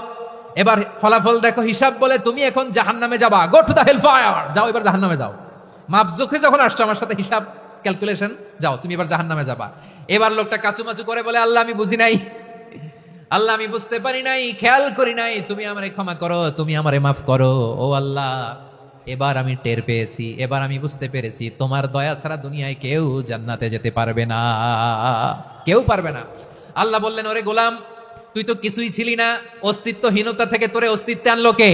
এবার ফলাফল দেখো। হিসাব বলে, তুমি এখন জাহান্নামে যাবা, go to the hell fire, যাও এবার জাহান্নামে যাও। মাপ চোখে যখন আসছো আমার সাথে হিসাব ক্যালকুলেশন, যাও তুমি এবার জাহান্নামে যাবা। এবার লোকটা কাচুমাচু করে বলে, আল্লাহ আমি বুঝি নাই, আল্লাহ আমি বুঝতে পারি নাই, খেয়াল করি নাই, তুমি আমারে ক্ষমা করো, তুমি আমারে মাফ করো। ও আল্লাহ, এবার আমি টের পেয়েছি, এবার আমি বুঝতে পেরেছি, তোমার দয়া ছাড়া দুনিয়ায় কেউ জান্নাতে যেতে পারবে না, কেউ পারবে না। আল্লাহ বললেন, ওরে গোলাম, তুই তো কিছুই ছিলি না, অস্তিত্বহীনতা থেকে তোরে অস্তিত্বে আনলো কে?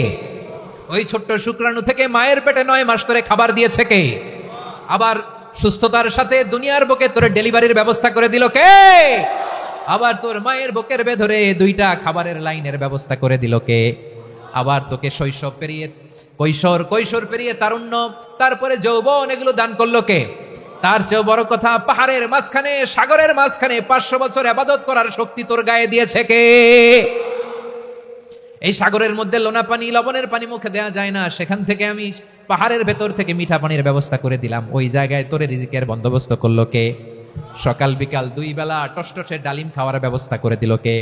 ওই ছোট্ট শুক্রাণু থেকে মায়ের পেটে 9 মাস তোরে খাবার দিয়েছে কে? আবার সুস্থতার সাথে দুনিয়ার বুকে তোরে ডেলিভারির ব্যবস্থা করে দিল কে? আবার তোর মায়ের বুকের ভেতরে 2টা খাবারের লাইনের ব্যবস্থা করে দিল কে? আবার তোকে শৈশব পেরিয়ে কৈশোর পেরিয়ে তারুণ্য, তারপরে যৌবন, এগুলো দান করলো কে? তার চেয়েও বড় কথা, পাহাড়ের মাঝখানে, সাগরের মাঝখানে 500 বছর ইবাদত করার শক্তি তোর গায়ে দিয়েছে কে? এই সাগরের মধ্যে লোনা পানি, লবণের পানি মুখে দেয়া যায় না, সেখান থেকে আমি পাহাড়ের ভেতর থেকে মিঠা পানির ব্যবস্থা করে দিলাম। ওই জায়গায় তোরে রিজিকের বন্দোবস্ত করলো কে? সকাল বিকাল 2 বেলা টসটসে ডালিম খাওয়ার ব্যবস্থা করে দিল কে?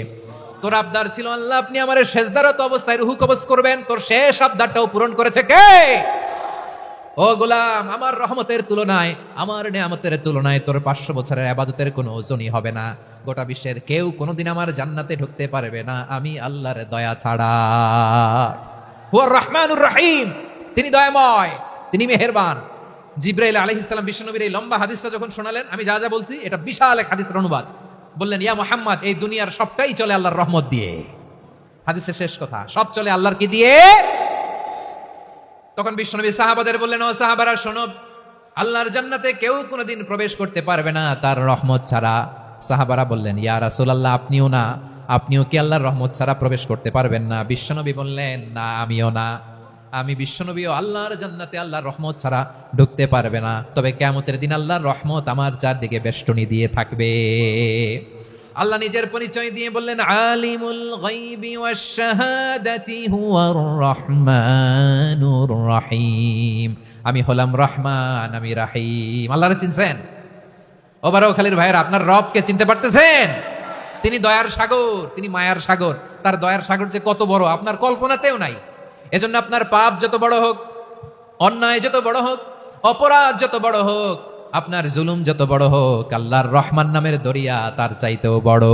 তোর আবদার ছিল, আল্লাহ আপনি আমার সেজদারত অবস্থায় রুহু কবজ করবেন, তোর শেষ আবদারটাও পূরণ করেছে কে? ও গোলাম, আমার রহমতের তুলনায়, আমার নেয়ামতের তুলনায় তোর 500 বছরের ইবাদতের কোনো ওজনই হবে না। গোটা বিশ্বের কেউ কোনোদিন আমার জান্নাতে ঢুকতে পারবে না, আমি আল্লাহর দয়া ছাড়া। হুয়া রহমানুর রহিম, তিনি দয়াময়, তিনি মেহেরবান। জিবরাইল আলাইহিস সালাম বিশ্বনবীর এই লম্বা হাদিসটা যখন শোনালেন, আমি যা যা বলছি এটা বিশাল এক হাদিসের অনুবাদ। বললেন, ইয়া মুহাম্মদ, এই দুনিয়ার সবটাই চলে আল্লাহর রহমত দিয়ে। হাদিসের শেষ কথা, সব চলে আল্লাহর কি দিয়ে? তখন বিশ্বনবী সাহাবাদের বললেন, ও সাহাবারা শোনো, আল্লাহর জান্নাতে কেউ কোনোদিন প্রবেশ করতে পারবে না তার রহমত ছাড়া। সাহাবারা বললেন, ইয়া রাসূলুল্লাহ, আপনিও না? আপনিও কি আল্লাহর রহমত ছাড়া প্রবেশ করতে পারবেন না? বিশ্বনবী বললেন, না আমিও না, আমি বিশ্বনবীও আল্লাহর জান্নাতে আল্লাহর রহমত ছাড়া ঢুকতে পারবে না। তবে কিয়ামতের দিন আল্লাহর রহমত আমার চারদিকে বেষ্টনী দিয়ে থাকবে। আল্লাহ নিজের পরিচয় দিয়ে বললেন, আলিমুল গায়বি ওয়াশ শাহাদাতি হুয়ার রহমানুর রহিম, আমি হলাম রহমান, আমি রাহিম। আল্লাহরে চিনছেন? ও বারোখালীর ভাইয়েরা, আপনার রবকে চিনতে পারতেছেন? তিনি দয়ার সাগর, তিনি মায়ার সাগর। তার দয়ার সাগর যে কত বড় আপনার কল্পনাতেও নাই। এজন্য আপনার পাপ যত বড় হোক, অন্যায় যত বড় হোক, অপরাধ যত বড় হোক, আপনার জুলুম যত বড় হোক, আল্লাহর রহমান নামের দরিয়া তার চাইতেও বড়।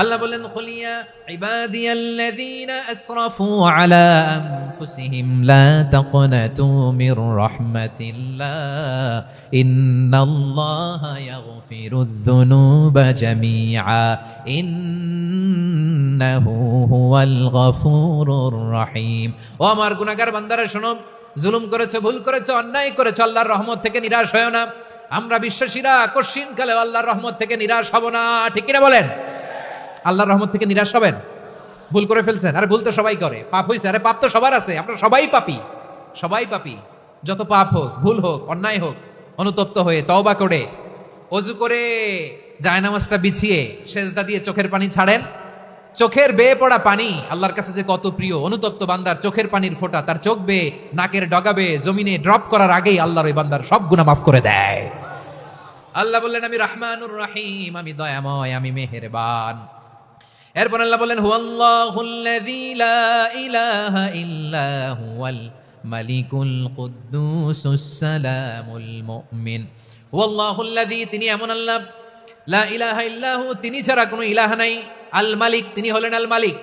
আল্লাহ বলেন, খুলিয়া ইবাদিয়াল্লাযীনা আসরাফু আলা আনফুসিহিম লা তাকনাতু মির রাহমাতিল্লাহ ইন্নাল্লাহা ইয়াগফিরুয যুনুবা জামিআ ইন্নাহু হুয়াল গফুরুর রহিম। ও আমার গুনাহগার বান্দারা শোনো, জুলুম করেছে, ভুল করেছে, অন্যায় করেছে, আল্লাহর রহমত থেকে নিরাশ হয় না। আমরা বিশ্বাসীরা কশিন কালে আল্লাহর রহমত থেকে নিরাশ হব না, ঠিক কিনা বলেন? আল্লাহর রহমত থেকে নিরাশ হবেন? ভুল করে ফেলছেন, আরে ভুল তো সবাই করে, পাপ হয়েছে, আরে পাপ তো সবার আছে, আমরা সবাই পাপী, সবাই পাপী। যত পাপ হোক, ভুল হোক, অন্যায় হোক, অনুতপ্ত হয়ে তওবা করে অজু করে জায়নামাজটা বিছিয়ে সেজদা দিয়ে চোখের পানি ছাড়েন। চোখের বেয়ে পড়া পানি আল্লাহর কাছে যে কত প্রিয়। অনুতপ্ত বান্দার চোখের পানির ফোঁটা তার চোখ বেয়ে নাকের ডগা বেয়ে জমিনে ড্রপ করার আগেই আল্লাহর ওই বান্দার সব গুনাহ মাফ করে দেয়। আল্লাহ বললেন আমি রাহমানুর রাহিম, আমি দয়াময়, আমি মেহেরবান। এরপর আল্লাহ বললেন হুয়াল্লাহুল্লাযী লা ইলাহা ইল্লা হুয়াল মালিকুল কুদ্দুসুস সালামুল মুমিন। হুয়াল্লাহুল্লাযী, তিনি এমন আল্লাহ, লা ইলাহা ইল্লাহু, তিনি ছাড়া কোনো ইলাহ নাই, আল মালিক, তিনি হলেন আল মালিক।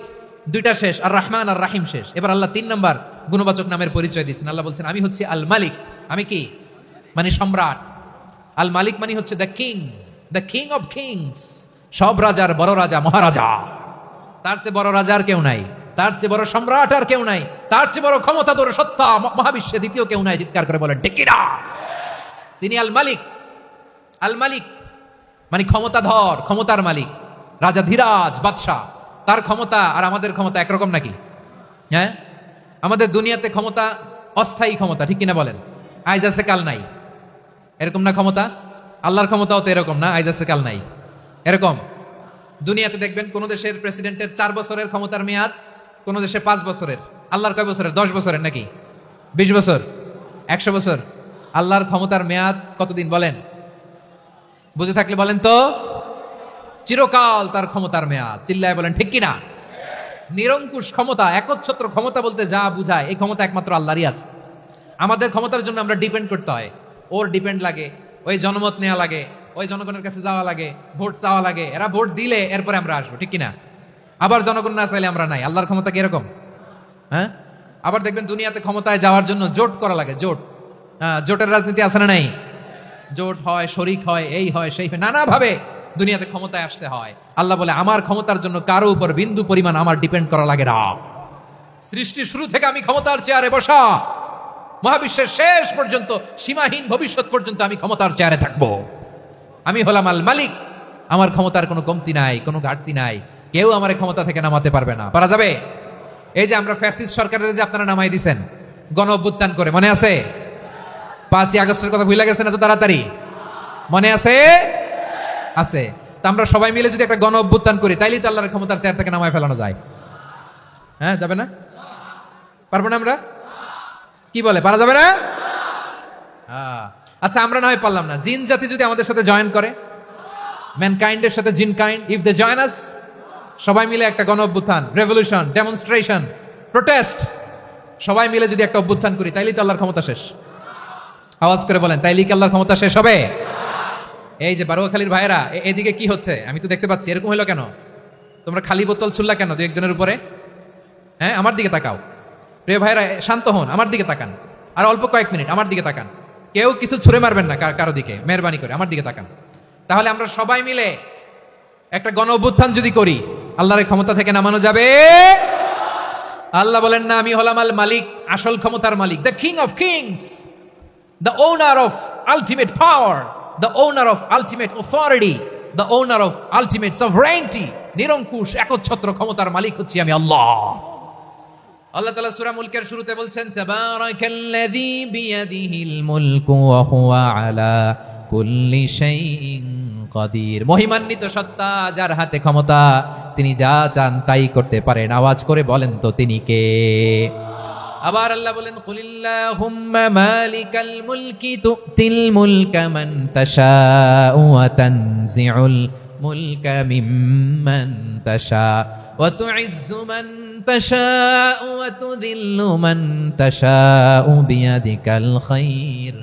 দুইটা শেষ, আর রহমান আর রাহিম শেষ। এবার আল্লাহ 3 নম্বর গুণবাচক নামের পরিচয় দিচ্ছেন। আল্লাহ বলছেন আমি হচ্ছি আল মালিক। আমি কি? মানে সম্রাট। আল মালিক মানে হচ্ছে দ্য কিং অফ কিংস, সব রাজার বড় রাজা, মহারাজা। তার চেয়ে বড় রাজা আর কেউ নাই, তার চেয়ে বড় সম্রাট আর কেউ নাই, তার চেয়ে বড় ক্ষমতাধর সত্তা মহাবিশ্বে দ্বিতীয় কেউ নাই। চিৎকার করে বলেন ঠিক কিনা? তিনি আল মালিক। আল মালিক মানে ক্ষমতাধর, ক্ষমতার মালিক, রাজা ধীরাজ বাদশাহ। তার ক্ষমতা আর আমাদের ক্ষমতা একরকম নাকি? হ্যাঁ, আমাদের দুনিয়াতে ক্ষমতা অস্থায়ী ক্ষমতা, ঠিক কিনা বলেন? আইজ আছে কাল নাই, এরকম না ক্ষমতা? আল্লাহর ক্ষমতাও তো এরকম না, আইজ আছে কাল নাই এরকম। দুনিয়াতে দেখবেন কোন দেশের প্রেসিডেন্টের 4 বছরের ক্ষমতার মেয়াদ, কোন দেশে 5 বছরের। আল্লাহর কয় বছরের? 10 বছরের নাকি 20 বছর, 100 বছর? আল্লাহর ক্ষমতার মেয়াদ কতদিন বলেন? বুঝে থাকলে বলেন তো। চিরকাল তার ক্ষমতার মেয়াদ। চিল্লায় বলেন ঠিক কিনা? নিরঙ্কুশ ক্ষমতা, একচ্ছত্র ক্ষমতা বলতে যা বুঝায়, এই ক্ষমতা একমাত্র আল্লাহরই আছে। আমাদের ক্ষমতার জন্য আমরা ডিপেন্ড করতে হয়, ওর ডিপেন্ড লাগে, ওই জনমত নেওয়া লাগে, ওই জনগণের কাছে যাওয়া লাগে, ভোট চাওয়া লাগে। এরা ভোট দিলে এরপরে আমরা আসবো, ঠিক কিনা? আবার জনগণ না চাইলে আমরা নাই। আল্লাহর ক্ষমতা কিরকম? হ্যাঁ, আবার দেখবেন দুনিয়াতে ক্ষমতায় যাওয়ার জন্য জোট করা লাগে। জোটের রাজনীতি আছে না নাই? জোট হয়, শরিক হয়, এই হয়, সেই হয়, নানাভাবে দুনিয়াতে ক্ষমতায় আসতে হয়। আল্লাহ বলে আমার ক্ষমতার জন্য কারো উপর বিন্দু পরিমাণ আমার ডিপেন্ড করা লাগে না। সৃষ্টির শুরু থেকে আমি ক্ষমতার চেয়ারে বসা, মহাবিশ্বের শেষ পর্যন্ত, সীমাহীন ভবিষ্যৎ পর্যন্ত আমি ক্ষমতার চেয়ারে থাকবো। আমি হলাম আল মালিক। আমার ক্ষমতার কোনো কমতি নাই, কোনো ঘাটতি নাই। কেউ আমার ক্ষমতা থেকে নামাতে পারবে না। পারা যাবে? এই যে আমরা ফ্যাসিস্ট সরকারের যে আপনারা নামাই দিছেন গণ অভ্যুত্থান করে, মনে আছে? 5ই আগস্টের কথা ভুলে গেছেন এত তাড়াতাড়ি? মনে আছে? আছে। তা আমরা সবাই মিলে যদি একটা গণ অভ্যুত্থান করি, তাইলেই তো আল্লাহর ক্ষমতার চেয়ার থেকে নামায় ফেলানো যায়। হ্যাঁ, যাবে না? পারবো না আমরা? কি বলে, পারা যাবে না? আচ্ছা, আমরা না হয় পারলাম না, জিন জাতি যদি আমাদের সাথে জয়েন করে, ম্যানকাইন্ডের সাথে জিন kind, if they join us, সবাই মিলে একটা গণ অভ্যুত্থান, রেভলিউশন, ডেমনস্ট্রেশন, প্রোটেস্ট, সবাই মিলে যদি একটা অভ্যুত্থান করি, তাইলেই তো আল্লাহর ক্ষমতা শেষ। আওয়াজ করে বলেন, তাইলেই কি আল্লাহর ক্ষমতা শেষ হবে? এই যে বারোয়াখালীর ভাইরা, এদিকে কি হচ্ছে আমি তো দেখতে পাচ্ছি। এরকম হলো কেন? তোমরা খালি বোতল ছুড়লা কেন 2-1 উপরে? হ্যাঁ, আমার দিকে তাকাও। প্রিয় ভাইরা, শান্ত হন, আমার দিকে তাকান। আর অল্প কয়েক মিনিট আমার দিকে তাকান। কেউ কিছু ছুঁড়ে মারবেন না কারো দিকে, মেহরবানি করে আমার দিকে তাকান। তাহলে আমরা সবাই মিলে একটা গণ অভ্যুত্থান যদি করি, আল্লাহর ক্ষমতা থেকে নামানো যাবে? আল্লাহ বলেন না, আমি হলাম আল মালিক, আসল ক্ষমতার মালিক, the king of kings, the owner of ultimate power, the owner of ultimate authority, the owner of ultimate sovereignty. নিরঙ্কুশ একচ্ছত্র ক্ষমতার মালিক হচ্ছি আমি আল্লাহ। আল্লাহ তাআলা সূরা মুলকের শুরুতে বলছেন, তাবারাকাল্লাযী বিয়াদিহিল মুলকু ওয়া হুয়া আলা কুল্লি শাইইন কাদির। মহিমান্বিত সত্তা, যার হাতে ক্ষমতা, তিনি যা চান তাই করতে পারেন। আওয়াজ করে বলেন তো তিনি কে? আবার আল্লাহ বলেন, কুলিল্লাহুম্মা মালিকাল মুলকি তুতিল মুলকা মান তাশাউ ওয়া তানজিউল মুলকা মিম্মান তাশা ওয়া তুইজ্জু মান তাশাউ ওয়া তুযিল্লু মান তাশাউ বিয়াদিকাল খায়র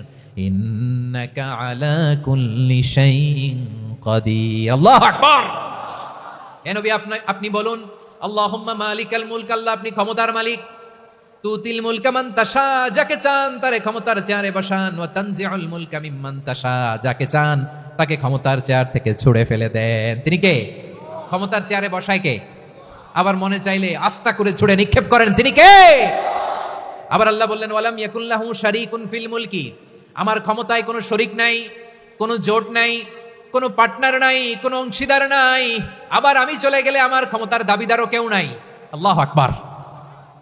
ইন্নাকা আলা কুল্লি শাইইন কাদির। আল্লাহু আকবার। হে নবী, আপনি বলুন, আল্লাহুম্মা মালিকাল মুলক, আল্লাহ আপনি ক্ষমতার মালিক। তুতিল মুলকা মান তাশা, যাকে চান তারে ক্ষমতার চেয়ারে বসান। ওয়া তানজিউল মুলকা মিম্মান তাশা, যাকে চান তাকে ক্ষমতার চেয়ার থেকে ছুঁড়ে ফেলে দেন। তিনি কে? ক্ষমতার চেয়ারে বসায় কে? আবার মনে চাইলে আস্থা করে ছুঁড়ে নিক্ষেপ করেন, তিনি কে? আবার আল্লাহ বললেন, ওয়ালাম ইয়াকুল্লাহু শারীকুন ফিল মুলকি, আমার ক্ষমতায় কোনো শরীক নাই। কোনো জোট নাই, কোনো পার্টনার নাই, কোনো অংশীদার নাই। আবার আমি চলে গেলে আমার ক্ষমতার দাবিদারও কেউ নাই। আল্লাহু আকবার।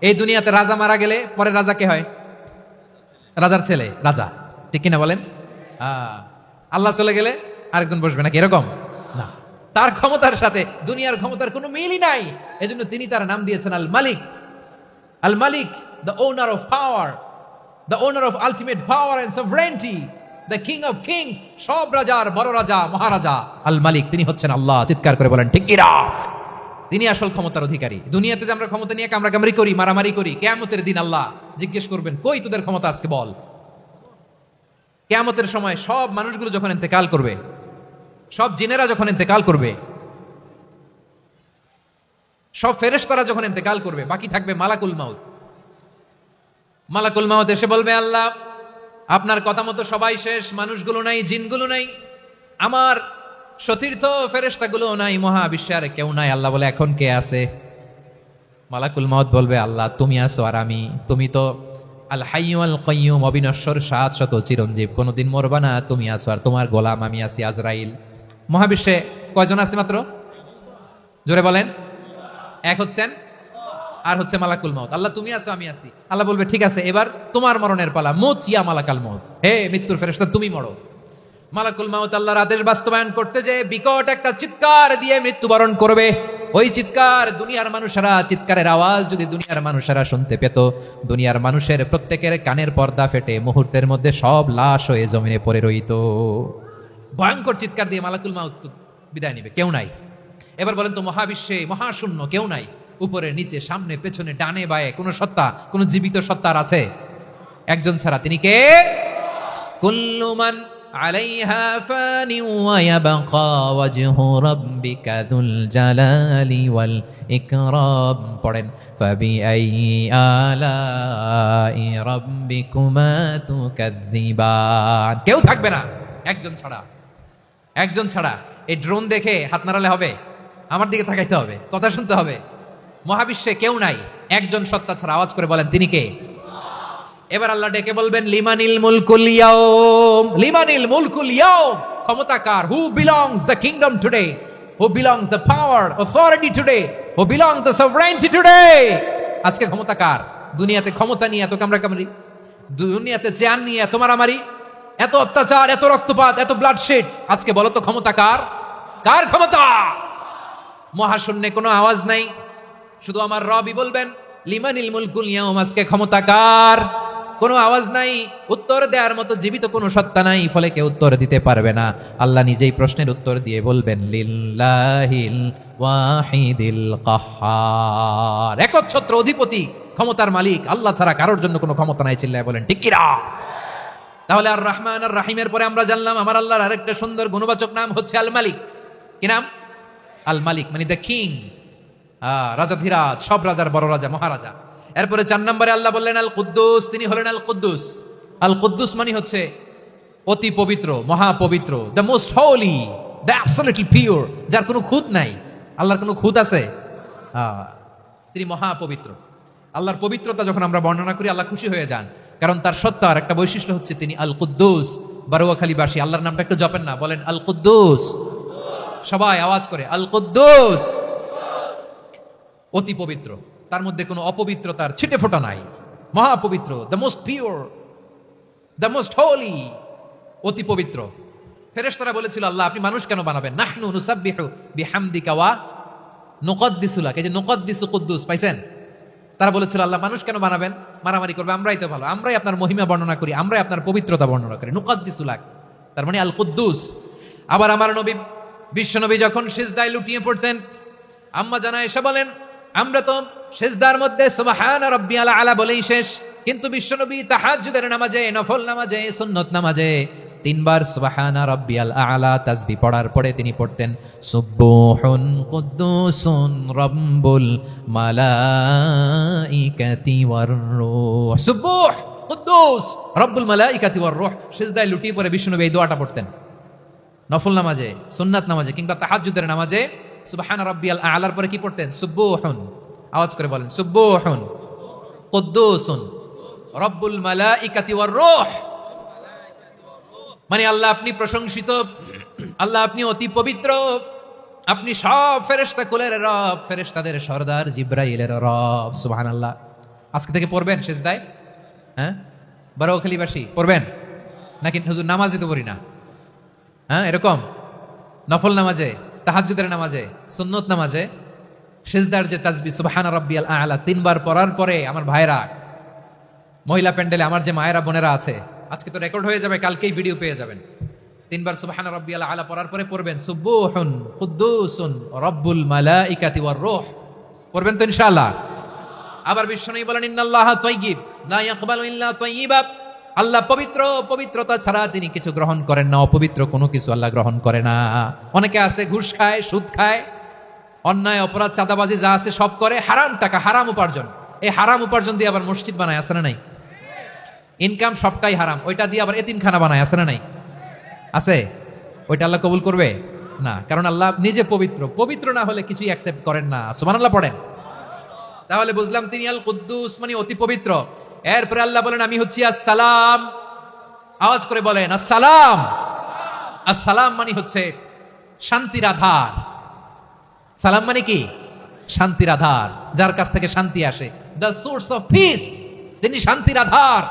এই দুনিয়াতে রাজা মারা গেলে পরে রাজা কে হয়? রাজার ছেলে রাজা, ঠিক কিনা বলেন? আল্লাহ চলে গেলে আরেকজন বসবে নাকি? এরকম না, তার ক্ষমতার সাথে দুনিয়ার ক্ষমতার কোনো মিলই নাই। এজন্য তিনি তার নাম দিয়েছেন আল মালিক। আল মালিক, the owner of power, the owner of ultimate power and sovereignty, the king of kings, সব রাজার বড় রাজা, মহারাজা আল মালিক। তিনি হচ্ছেন আল্লাহ। চিৎকার করে বলেন ঠিক কিনা? তিনি আসল ক্ষমতার অধিকারী। দুনিয়াতে যে আমরা ক্ষমতা নিয়ে কামড়াকামড়ি করি, মারামারি করি, কিয়ামতের দিন আল্লাহ জিজ্ঞেস করবেন, কই তোদের ক্ষমতা আজকে বল। কিয়ামতের সময় সব মানুষগুলো যখন ইন্তেকাল করবে, সব জিনেরা যখন ইন্তেকাল করবে, সব ফেরেশতারা যখন ইন্তেকাল করবে, বাকি থাকবে মালাকুল মাউত। মালাকুল মাউত এসে বলবে, আল্লাহ আপনার কথা মতো সবাই শেষ, মানুষগুলো নাই, জিনগুলো নাই, আমার সতীর্থ ফেরেশতাগুলো নাই, মহাবিশ্বে আর কেউ নাই। আল্লাহ বলে, এখন কে আছে? মালাকুল মাউত বলবে, আল্লাহ তুমি আছো আর আমি। তুমি তো আল হাইয়্যু আল কাইয়্যুম, অবিনশ্বর, শাশ্বত, চিরঞ্জীব, কোনোদিন মরবা না, তুমি আছো আর তোমার গোলাম আমি আছি আজরাইল। মহাবিশ্বে কয়জন আছে মাত্র? জোরে বলেন। এক হচ্ছেন আর হচ্ছে মালাকুল মাউত। আল্লাহ তুমি আছো আমি আছি। আল্লাহ বলবে, ঠিক আছে, এবার তোমার মরণের পালা। মুত ইয়া মালাকাল মাউত, হে মৃত্যুর ফেরেশতা তুমি মরো। মালাকুল মাউত আল্লাহর আদেশ বাস্তবায়ন করতে যে বিকট একটা চিৎকার দিয়ে মৃত্যুবরণ করবে। ওই চিৎকার দুনিয়ার মানুষেরা, চিৎকারের আওয়াজ যদি দুনিয়ার মানুষেরা শুনতে পেত, দুনিয়ার মানুষের প্রত্যেকের কানের পর্দা ফেটে মুহূর্তের মধ্যে সব লাশ হয়ে জমিনে পড়ে রইত। ভয়ঙ্কর চিৎকার দিয়ে মালাকুল মাউত বিদায় নিবে, কেউ নাই। এবার বলেন তো, মহাবিশ্বে মহাশূন্য, কেউ নাই, উপরে নিচে সামনে পেছনে ডানে বায়ে কোন সত্তা, কোন জীবিত সত্তার আছে? একজন ছাড়া, তিনি কে? কুল্লু মান আলাইহা ফানি ওয়া ইয়াবকা ওয়াজহু রাব্বিকা যুল জালালি ওয়াল ইকরাম। পড়েন, ফাবিআইয়ি আলাই রাব্বিকুমা তুকাযযিবান। কেউ থাকবে না একজন ছাড়া, একজন ছাড়া। এই ড্রোন দেখে হাত নাড়ালে হবে? আমার দিকে তাকাইতে হবে, কথা শুনতে হবে। মহাবিশ্বে কেউ নাই, একজন সত্তা ছাড়া। আওয়াজ করে বলেন, তিনি কে? এবার আল্লাহ ডেকে বলবেন, লিমানিল মুলকুল ইয়াউম, লিমানিল মুলকুল ইয়াউম। ক্ষমতা কার? Who belongs the kingdom today, who belongs the power authority today, who belongs the sovereignty today. আজকে ক্ষমতা কার? দুনিয়াতে ক্ষমতা নিয়ে এত কামড়াকামড়ি, দুনিয়াতে চেয়ার নিয়ে এত মারামারি, এত অত্যাচার, এত রক্তপাত, এত ব্লাডশেড। আজকে বলো তো ক্ষমতা কার? কার ক্ষমতা? মহাশূন্যে কোনো আওয়াজ নাই, শুধু আমার রবই বলবেন, লিমানিল মুলকুল ইয়াউম। আজকে ক্ষমতা কার? কোনো আওয়াজ নাই, উত্তর দেওয়ার মতো জীবিত কোনো সত্তা নাই, ফলে কেউ উত্তর দিতে পারবে না। আল্লাহ নিজেই প্রশ্নের উত্তর দিয়ে বলবেন, লিল্লাহিল ওয়াহিদিল কাহ্হার। একচ্ছত্র অধিপতি, ক্ষমতার মালিক আল্লাহ ছাড়া কারোর জন্য কোনো ক্ষমতা নাই। চিল্লায় বলেন ঠিক কিনা? তাহলে আর রহমান আর রাহিমের পরে আমরা জানলাম আমার আল্লাহর আরেকটা সুন্দর গুণবাচক নাম হচ্ছে আল মালিক। কি নাম? আল মালিক, মানে দ্য কিং, রাজাধিরাজ, সব রাজার বড় রাজা, মহারাজা। এরপরে 4 নম্বরে আল্লাহ বললেন আল কুদ্দুস, তিনি হলেন আল কুদ্দুস। আল কুদ্দুস মানে হচ্ছে অতি পবিত্র, মহাপবিত্র, the most holy, the absolutely pure, যার কোনো খুঁত নাই। আল্লাহর কোনো খুঁত আছে? তিনি মহাপবিত্র। আল্লাহর পবিত্রতা যখন আমরা বর্ণনা করি আল্লাহ খুশি হয়ে যান, কারণ তার সত্তার একটা বৈশিষ্ট্য হচ্ছে তিনি আল কুদ্দুস। বারোয়াখালীবাসী আল্লাহর নামটা একটু জপেন না, বলেন আল কুদ্দুস, সবাই আওয়াজ করে আল কুদ্দুস। অতি পবিত্র, তার মধ্যে কোনো অপবিত্রতার ছিটে ফোঁটা নাই, মহাপবিত্র, the most pure, the most holy, অতি পবিত্র। ফেরেশতারা বলেছিল, আল্লাহ আপনি মানুষ কেন বানাবেন? নাহনু নুসাব্বিহু বিহামদিকা ওয়া নুকদ্দিসু লাক। এই যে নুকদ্দিসু কুদ্দুস পাইছেন? তারা বলেছিল, আল্লাহ মানুষ কেন বানাবেন? মারামারি করবে, আমরাই তো ভালো, আমরাই আপনার মহিমা বর্ণনা করি, আমরাই আপনার পবিত্রতা বর্ণনা করি। নুকদ্দিসু লাক, তার মানে আল কুদ্দুস। আবার আমার নবী, বিশ্বনবী যখন সিজদায় লুটিয়ে পড়তেন, আম্মা জানা এসে বলেন, আমরা তো সিজদার মধ্যে সুবহানা রাব্বিয়াল আলা বলেই শেষ, কিন্তু বিশ্বনবী তাহাজ্জুদের নামাজে, নফল নামাজে, সুন্নত নামাজে 3 বার সুবহানা রাব্বিয়াল আলা তাসবিহ পড়ার পরে তিনি পড়তেন সুবহুন কুদ্দুসুন রাব্বুল মালাইকাতি ওয়ার রূহ। সুবহ কুদ্দুস রাব্বুল মালাইকাতি ওয়ার রূহ। সিজদায় লুটিয়ে পড়ে বিশ্বনবী এই দোয়াটা পড়তেন নফল নামাজে, সুন্নাত নামাজে কিংবা তাহাজ্জুদের নামাজে। সুবহানা রাব্বিয়াল আলার পরে কি পড়তেন? সুবহুন, আওয়াজ করে বলেন সুবহুন কুদ্দুসুন রাব্বুল মালাইকাতি ওয়ার রূহ। মানে আল্লাহ আপনি প্রশংসিত, আল্লাহ আপনি অতি পবিত্র, আপনি সব ফেরেশতা কুলের রব, ফেরেশতাদের সর্দার জিব্রাইলের রব। সুবহানাল্লাহ। আজকে থেকে পড়বেন সেজদায়? হ্যাঁ, বারোখালীবাসী পড়বেন নাকি? হুজুর নামাজে তো পড়ি না। হ্যাঁ, এরকম নফল নামাজে, তাহাজ্জুদের নামাজে, সুন্নত নামাজে সেজদার যে তাসবিহ সুবহান রাব্বিয়াল আ'লা 3 বার পড়ার পরে আমার ভাইরা, মহিলা প্যান্ডেলে আমার যে মায়েরা বোনেরা আছে, আজকে তো রেকর্ড হয়ে যাবে, কালকেই ভিডিও পেয়ে যাবেন। 3 বার সুবহান রাব্বিয়াল আ'লা পড়ার পরে পড়বেন সুবহুন কুদ্দুসুন রব্বুল মালাইকাতি ওয়ার রূহ। পড়বেন তো ইনশাআল্লাহ। আবার বিশ্বনবী বলেন ইন্নাল্লাহা তাইয়্যিব লা ইয়াকবালু ইল্লা তাইয়্যিবা। আল্লাহ পবিত্র, পবিত্রতা ছাড়া তিনি কিছু গ্রহণ করেন না, অপবিত্র কোনো কিছু আল্লাহ গ্রহণ করে না। অনেকে আছে ঘুষ খায়, সুদ খায়, অন্যায় অপরাধ চাঁদাবাজি যা আছে সব করে, হারাম টাকা, হারাম উপার্জন। এই হারাম উপার্জন দিয়ে আবার মসজিদ বানায়, আছে না নাই? ইনকাম সবটাই হারাম, ওইটা দিয়ে আবার এতিমখানা বানায়, আছে না নাই? আছে। ওইটা আল্লাহ কবুল করবে না, কারণ আল্লাহ নিজে পবিত্র। পবিত্র না হলে কিছুই অ্যাকসেপ্ট করেন না। সুবহানাল্লাহ পড়েন। তাহলে বুঝলাম তিনি আল কুদ্দুস মানে অতি পবিত্র। এরপরে আল্লাহ বলেন আমি হচ্ছি আসসালাম। আওয়াজ করে বলেন আসসালাম। আসসালাম মানে হচ্ছে শান্তির আধার। সালাম মানে কি? শান্তির আধার, যার কাছ থেকে শান্তি আসে। দ্য সোর্স অফ পিস, তিনি শান্তির আধার।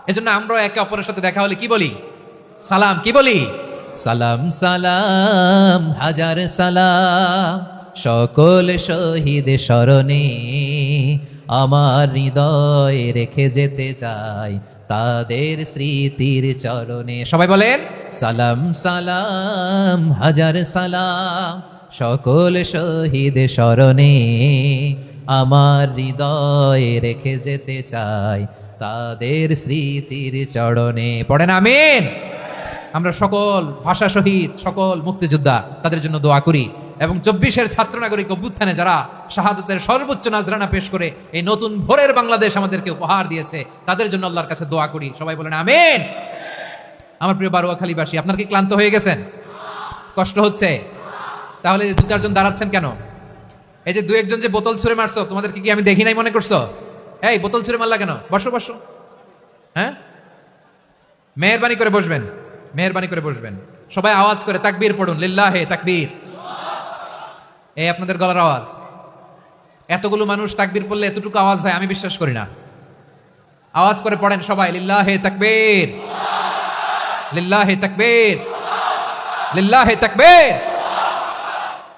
এজন্য আমরা একে অপরের সাথে দেখা হলে কি বলি? সালাম। কি বলি? সালাম সালাম হাজার সালাম, সকল শহীদ স্মরণে আমার হৃদয় রেখে যেতে চাই তাদের স্মৃতির চরণে। সবাই বলেন সালাম সালাম হাজার সালাম, সকল শহীদ স্মরণে আমার হৃদয় রেখে যেতে চাই তাদের স্মৃতির চরণে। পড়েন আমিন। আমরা সকল ভাষা শহীদ, সকল মুক্তিযোদ্ধা, তাদের জন্য দোয়া করি। এবং 24-এর ছাত্র নাগরিক অভ্যুত্থানে যারা শাহাদাতের সর্বোচ্চ নাজরানা পেশ করে এই নতুন ভোরের বাংলাদেশ আমাদেরকে উপহার দিয়েছে, তাদের জন্য আল্লাহর কাছে দোয়া করি। সবাই বলেন আমিন। আমার প্রিয় বারোয়াখালীবাসী, আপনার কি ক্লান্ত হয়ে গেছেন? কষ্ট হচ্ছে? তাহলে 2-4 জন দাঁড়াচ্ছেন কেন? এই যে 2-1 জন যে বোতল ছুঁড়ে মারছো, তোমাদেরকে কি আমি দেখি নাই মনে করছো? এই বোতল ছুঁড়ে মারলা কেন? বসো বসো। হ্যাঁ, মেহেরবানি করে বসবেন, মেহেরবানি করে বসবেন। সবাই আওয়াজ করে তাকবীর পড়ুন, লিল্লাহে তাকবীর। এই আপনাদের গলার আওয়াজ। এতগুলো মানুষ তাকবীর পড়লে এতটুকু আওয়াজ হয় আমি বিশ্বাস করি না। আওয়াজ করে পড়েন সবাই, লিল্লাহে তাকবীর, লিল্লাহে তাকবীর, লিল্লাহে তাকবীর।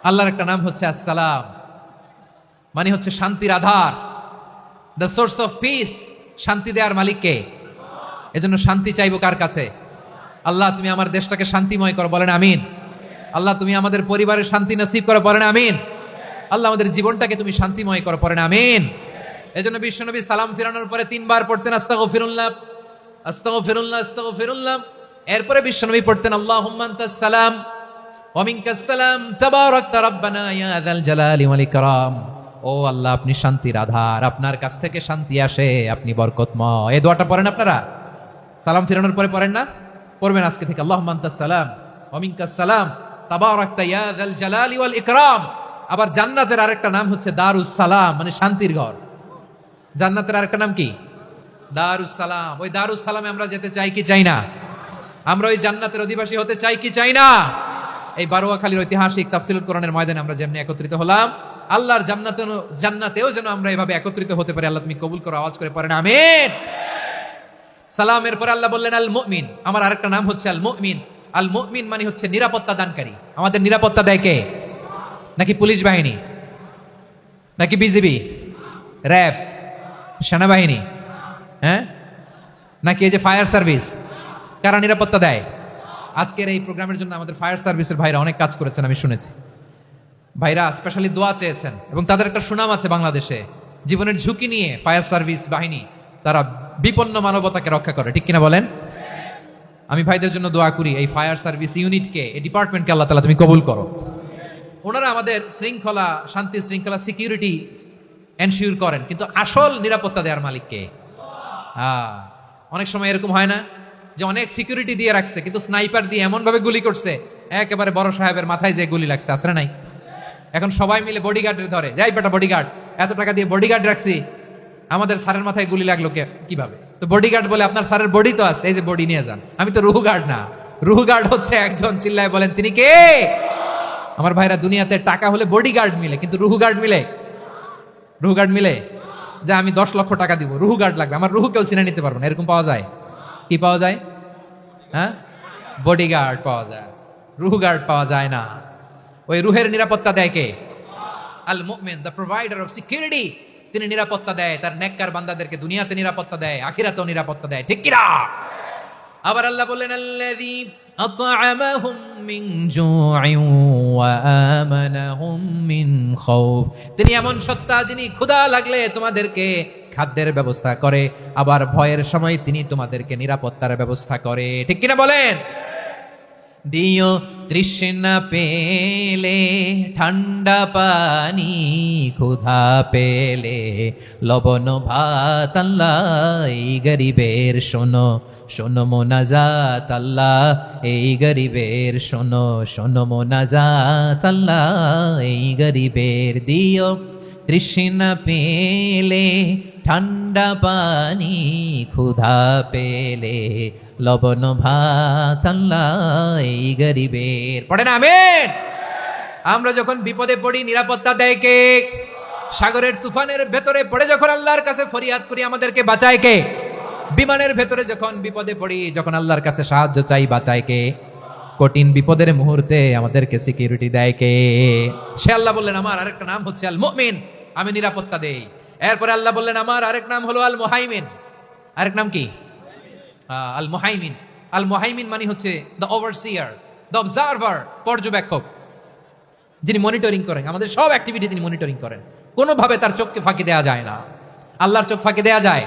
আল্লাহর একটা নাম হচ্ছে আসসালাম, মানে হচ্ছে শান্তির আধার, দ্য সোর্স অফ পিস। শান্তি দেওয়ার মালিক কে? এজন্য শান্তি চাইবো কার কাছে? আল্লাহ তুমি আমার দেশটাকে শান্তিময় করো, বলেন আমিন। আল্লাহ তুমি আমাদের পরিবারের শান্তি নসিব করো, পড়েন আমিন। আল্লাহ আমাদের জীবনটাকে তুমি শান্তিময় করো, পড়েন আমিন। এজন্য বিশ্বনবী সালাম ফিরানোর পরে 3 বার পড়তেন আস্তাগফিরুল্লাহ, আস্তাগফিরুল্লাহ, আস্তাগফিরুল্লাহ। এরপরে বিশ্বনবী পড়তেন আল্লাহুম্মা আনতাস সালাম ওয়া মিনকাস সালাম তাবারাকতা রাব্বানা ইয়া যাল জালালি ওয়াল ইকরাম। ও আল্লাহ আপনি শান্তির আধার, আপনার কাছ থেকে শান্তি আসে, আপনি বরকতময়। এই দোয়াটা পড়েন আপনারা সালাম ফিরানোর পরে, পড়েন না? পড়বেন আজকে থেকে আল্লাহুম্মা আনতাস সালাম ওয়া মিনকাস সালাম তাবারাকতা ইয়া যাল জালালি ওয়াল ইকরাম। আবার জান্নাতের আরেকটা নাম হচ্ছে দারুস সালাম, মানে শান্তির ঘর। জান্নাতের আরেকটা নাম কি? দারুস সালাম। ওই দারুস সালামে আমরা যেতে চাই কি চাই না? আমরা ওই জান্নাতের অধিবাসী হতে চাই কি চাই না? এই বারোয়াখালীর ঐতিহাসিক তাফসীরুল কোরআনের ময়দানে আমরা যেমনি একত্রিত হলাম, আল্লাহর জান্নাতেও যেন আমরা এভাবে একত্রিত হতে পারি। আল্লাহ তুমি কবুল করো। আওয়াজ করে পড়েন আমিন। সালামের পরে আল্লাহ বললেন আল মুমিন। আমার আরেকটা নাম হচ্ছে আল মুমিন। আল মুমিন মানে হচ্ছে নিরাপত্তা দানকারী। আমাদের নিরাপত্তা দেয় কে? নাকি পুলিশ বাহিনী, নাকি বিজিবি, র্যাব, সেনাবাহিনী, হ্যাঁ, নাকি এই যে ফায়ার সার্ভিস? কারা নিরাপত্তা দেয়? আজকের এই প্রোগ্রামের জন্য আমাদের ফায়ার সার্ভিসের ভাইরা অনেক কাজ করেছেন, আমি শুনেছি। ভাইরা স্পেশালি দোয়া চেয়েছেন এবং তাদের একটা সুনাম আছে বাংলাদেশে। জীবনের ঝুঁকি নিয়ে ফায়ার সার্ভিস বাহিনী তারা বিপন্ন মানবতাকে রক্ষা করে, ঠিক কিনা বলেন? আমি ভাইদের জন্য দোয়া করি, এই ফায়ার সার্ভিস ইউনিটকে, এই ডিপার্টমেন্টকে আল্লাহ তাআলা তুমি কবুল করো। ওনারা আমাদের শৃঙ্খলা, শান্তি শৃঙ্খলা, সিকিউরিটি এনশিওর করেন, কিন্তু আসল নিরাপত্তা দেওয়ার মালিক কে? অনেক সময় এরকম হয় না যে অনেক সিকিউরিটি দিয়ে রাখছে, কিন্তু স্নাইপার দিয়ে এমন ভাবে গুলি করছে একেবারে বড় সাহেবের মাথায় যে গুলি লাগছে, আসলে নাই? এখন সবাই মিলে বডিগার্ডের ধরে, যাই বেটা বডিগার্ড, এত টাকা দিয়ে বডিগার্ড রাখছি, আমাদের স্যারের মাথায় গুলি লাগলো কিভাবে? তো বডিগার্ড বলে আপনার স্যারের বডি তো আছে, এই যে বডি নিয়ে যান, আমি তো রুহু গার্ড না, রুহ গার্ড হচ্ছে একজন, চিল্লায় বলেন তিনি কে? আমার ভাইরা, দুনিয়াতে টাকা হলে বডিগার্ড মিলে, কিন্তু রুহ গার্ড মিলে? রুহ গার্ড মিলে? যে আমি 10 লক্ষ টাকা দিব, রুহ গার্ড লাগবে, আমার রুহ কেউ চিনে নিতে পারবো না, এরকম পাওয়া যায়? কি পাওয়া যায়? হ্যাঁ, বডিগার্ড পাওয়া যায়, রুহ গার্ড পাওয়া যায় না। ওই রুহের নিরাপত্তা দেয় কে? আল মুমিন, দ্য প্রোভাইডার অফ সিকিউরিটি। তিনি নিরাপত্তা দেয় তার নেককার বান্দাদেরকে, দুনিয়াতে নিরাপত্তা দেয়, আখিরাতেও নিরাপত্তা দেয়, ঠিক কিনা? আবার আল্লাহ বললেন আল্লাযী আত'আমাহুম মিন জু'ইন ওয়া আমানাহুম মিন খাউফ। তিনি এমন সত্তা যিনি ক্ষুধা লাগলে তোমাদেরকে খাদ্যের ব্যবস্থা করে, আবার ভয়ের সময় তিনি তোমাদেরকে নিরাপত্তার ব্যবস্থা করে, ঠিক কিনা বলেন? দিও তৃষ্ণা পেলে ঠান্ডা পানি, ক্ষুধা পেলে লবণ ভাত, আল্লাহ এই গরিবের শোনো শোনো মোনাজাত, আল্লাহ এই গরিবের শোনো শোনো মোনাজাত, আল্লাহ এই গরিবের। দিও তৃষ্ণা পেলে ঠান্ডা পানি, ক্ষুধা পেলে লবণ ভাত, আল্লাহ এই গরিবের। পড়ে না আমিন? আমরা যখন বিপদে পড়ি নিরাপত্তা দেয় কে? সাগরের তুফানের ভেতরে পড়ে যখন আল্লাহর কাছে ফরিয়াদ করি আমাদেরকে বাঁচায় কে? বিমানের ভেতরে যখন বিপদে পড়ি, যখন আল্লাহর কাছে সাহায্য চাই, বাঁচায় কে? কঠিন বিপদের মুহূর্তে আমাদেরকে সিকিউরিটি দেয় কে? সে আল্লাহ বললেন আমার আরেকটা নাম হচ্ছে আল মুমিন, আমি নিরাপত্তা দেই। এরপরে আল্লাহ বললেন আমার আরেক নাম হলো আল মুহাইমিন। আরেক নাম কি? আল মুহাইমিন। আল মুহাইমিন মানে হচ্ছে দ্য ওভারসিয়ার, দ্য অবজারভার, পর্যবেক্ষক, যিনি মনিটরিং করেন আমাদের সব অ্যাক্টিভিটি, তিনি মনিটরিং করেন, কোনোভাবে তার চোখকে ফাঁকি দেওয়া যায় না। আল্লাহর চোখ ফাঁকি দেওয়া যায়?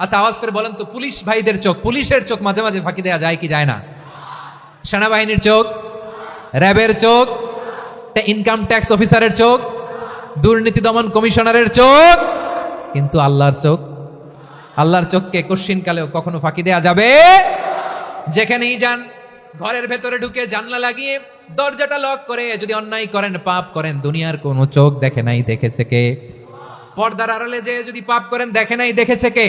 আচ্ছা আওয়াজ করে বলেন তো, পুলিশ ভাইদের চোখ, পুলিশের চোখ মাঝে মাঝে ফাঁকি দেওয়া যায় কি যায় না? সেনাবাহিনীর চোখ, র্যাবের চোখ, ইনকাম ট্যাক্স অফিসারের চোখ, দুর্নীতি দমন কমিশনারের চোখ, কিন্তু আল্লাহর চোখ? আল্লাহর চোখকে কোশ্চিন কালেও কখনো ফাঁকি দেয়া যাবে? যেখানেই যান, ঘরের ভেতরে ঢুকে জানলা লাগিয়ে দরজাটা লক করে যদি অন্যায় করেন, পাপ করেন, দুনিয়ার কোনো চোখ দেখে নাই, দেখেছে কে? পর্দার আড়ালে যে যদি পাপ করেন, দেখে নাই, দেখেছে কে?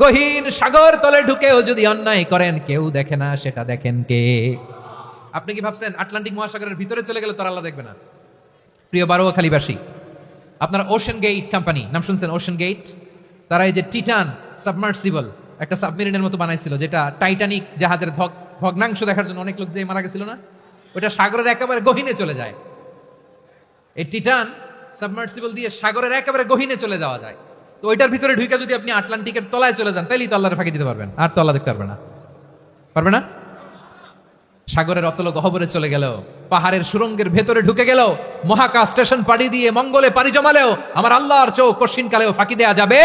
গহীন সাগর তলে ঢুকেও যদি অন্যায় করেন, কেউ দেখে না, সেটা দেখেন কে? আপনি কি ভাবছেন আটলান্টিক মহাসাগরের ভিতরে চলে গেলে তার আল্লাহ দেখবে না? প্রিয় বারোয়াখালীবাসী, আপনারা ওশেন গেট কোম্পানি নাম শুনছেন? ওশেন গেট, তারা এই যে টিটান সাবমার্সিবল একটা সাবমেরিনের মতো বানাইছিল, যেটা টাইটানিক জাহাজের ভগ্নাংশ দেখার জন্য অনেক লোক যে মারা গেছিল না, ওটা সাগরের একেবারে গহীনে চলে যায়। এই টিটান সাবমার্সিবল দিয়ে সাগরের একেবারে গহীনে চলে যাওয়া যায়। তো ওইটার ভিতরে ঢুকে যদি আপনি আটলান্টিকের তলায় চলে যান, তাইলেই তো আল্লাহর ফাঁকি দিতে পারবেন, আর তো আল্লাহ দেখতে পারবে না। পারবে না? সাগরের অতল গহ্বরে চলে গেল, পাহাড়ের সুরঙ্গের ভেতরে ঢুকে গেল, মহাকাশ স্টেশন পাড়ি দিয়ে মঙ্গলে পাড়ি জমালেও আমার আল্লাহর চোখ কোশ্চিন কালেও ফাঁকি দেয়া যাবে?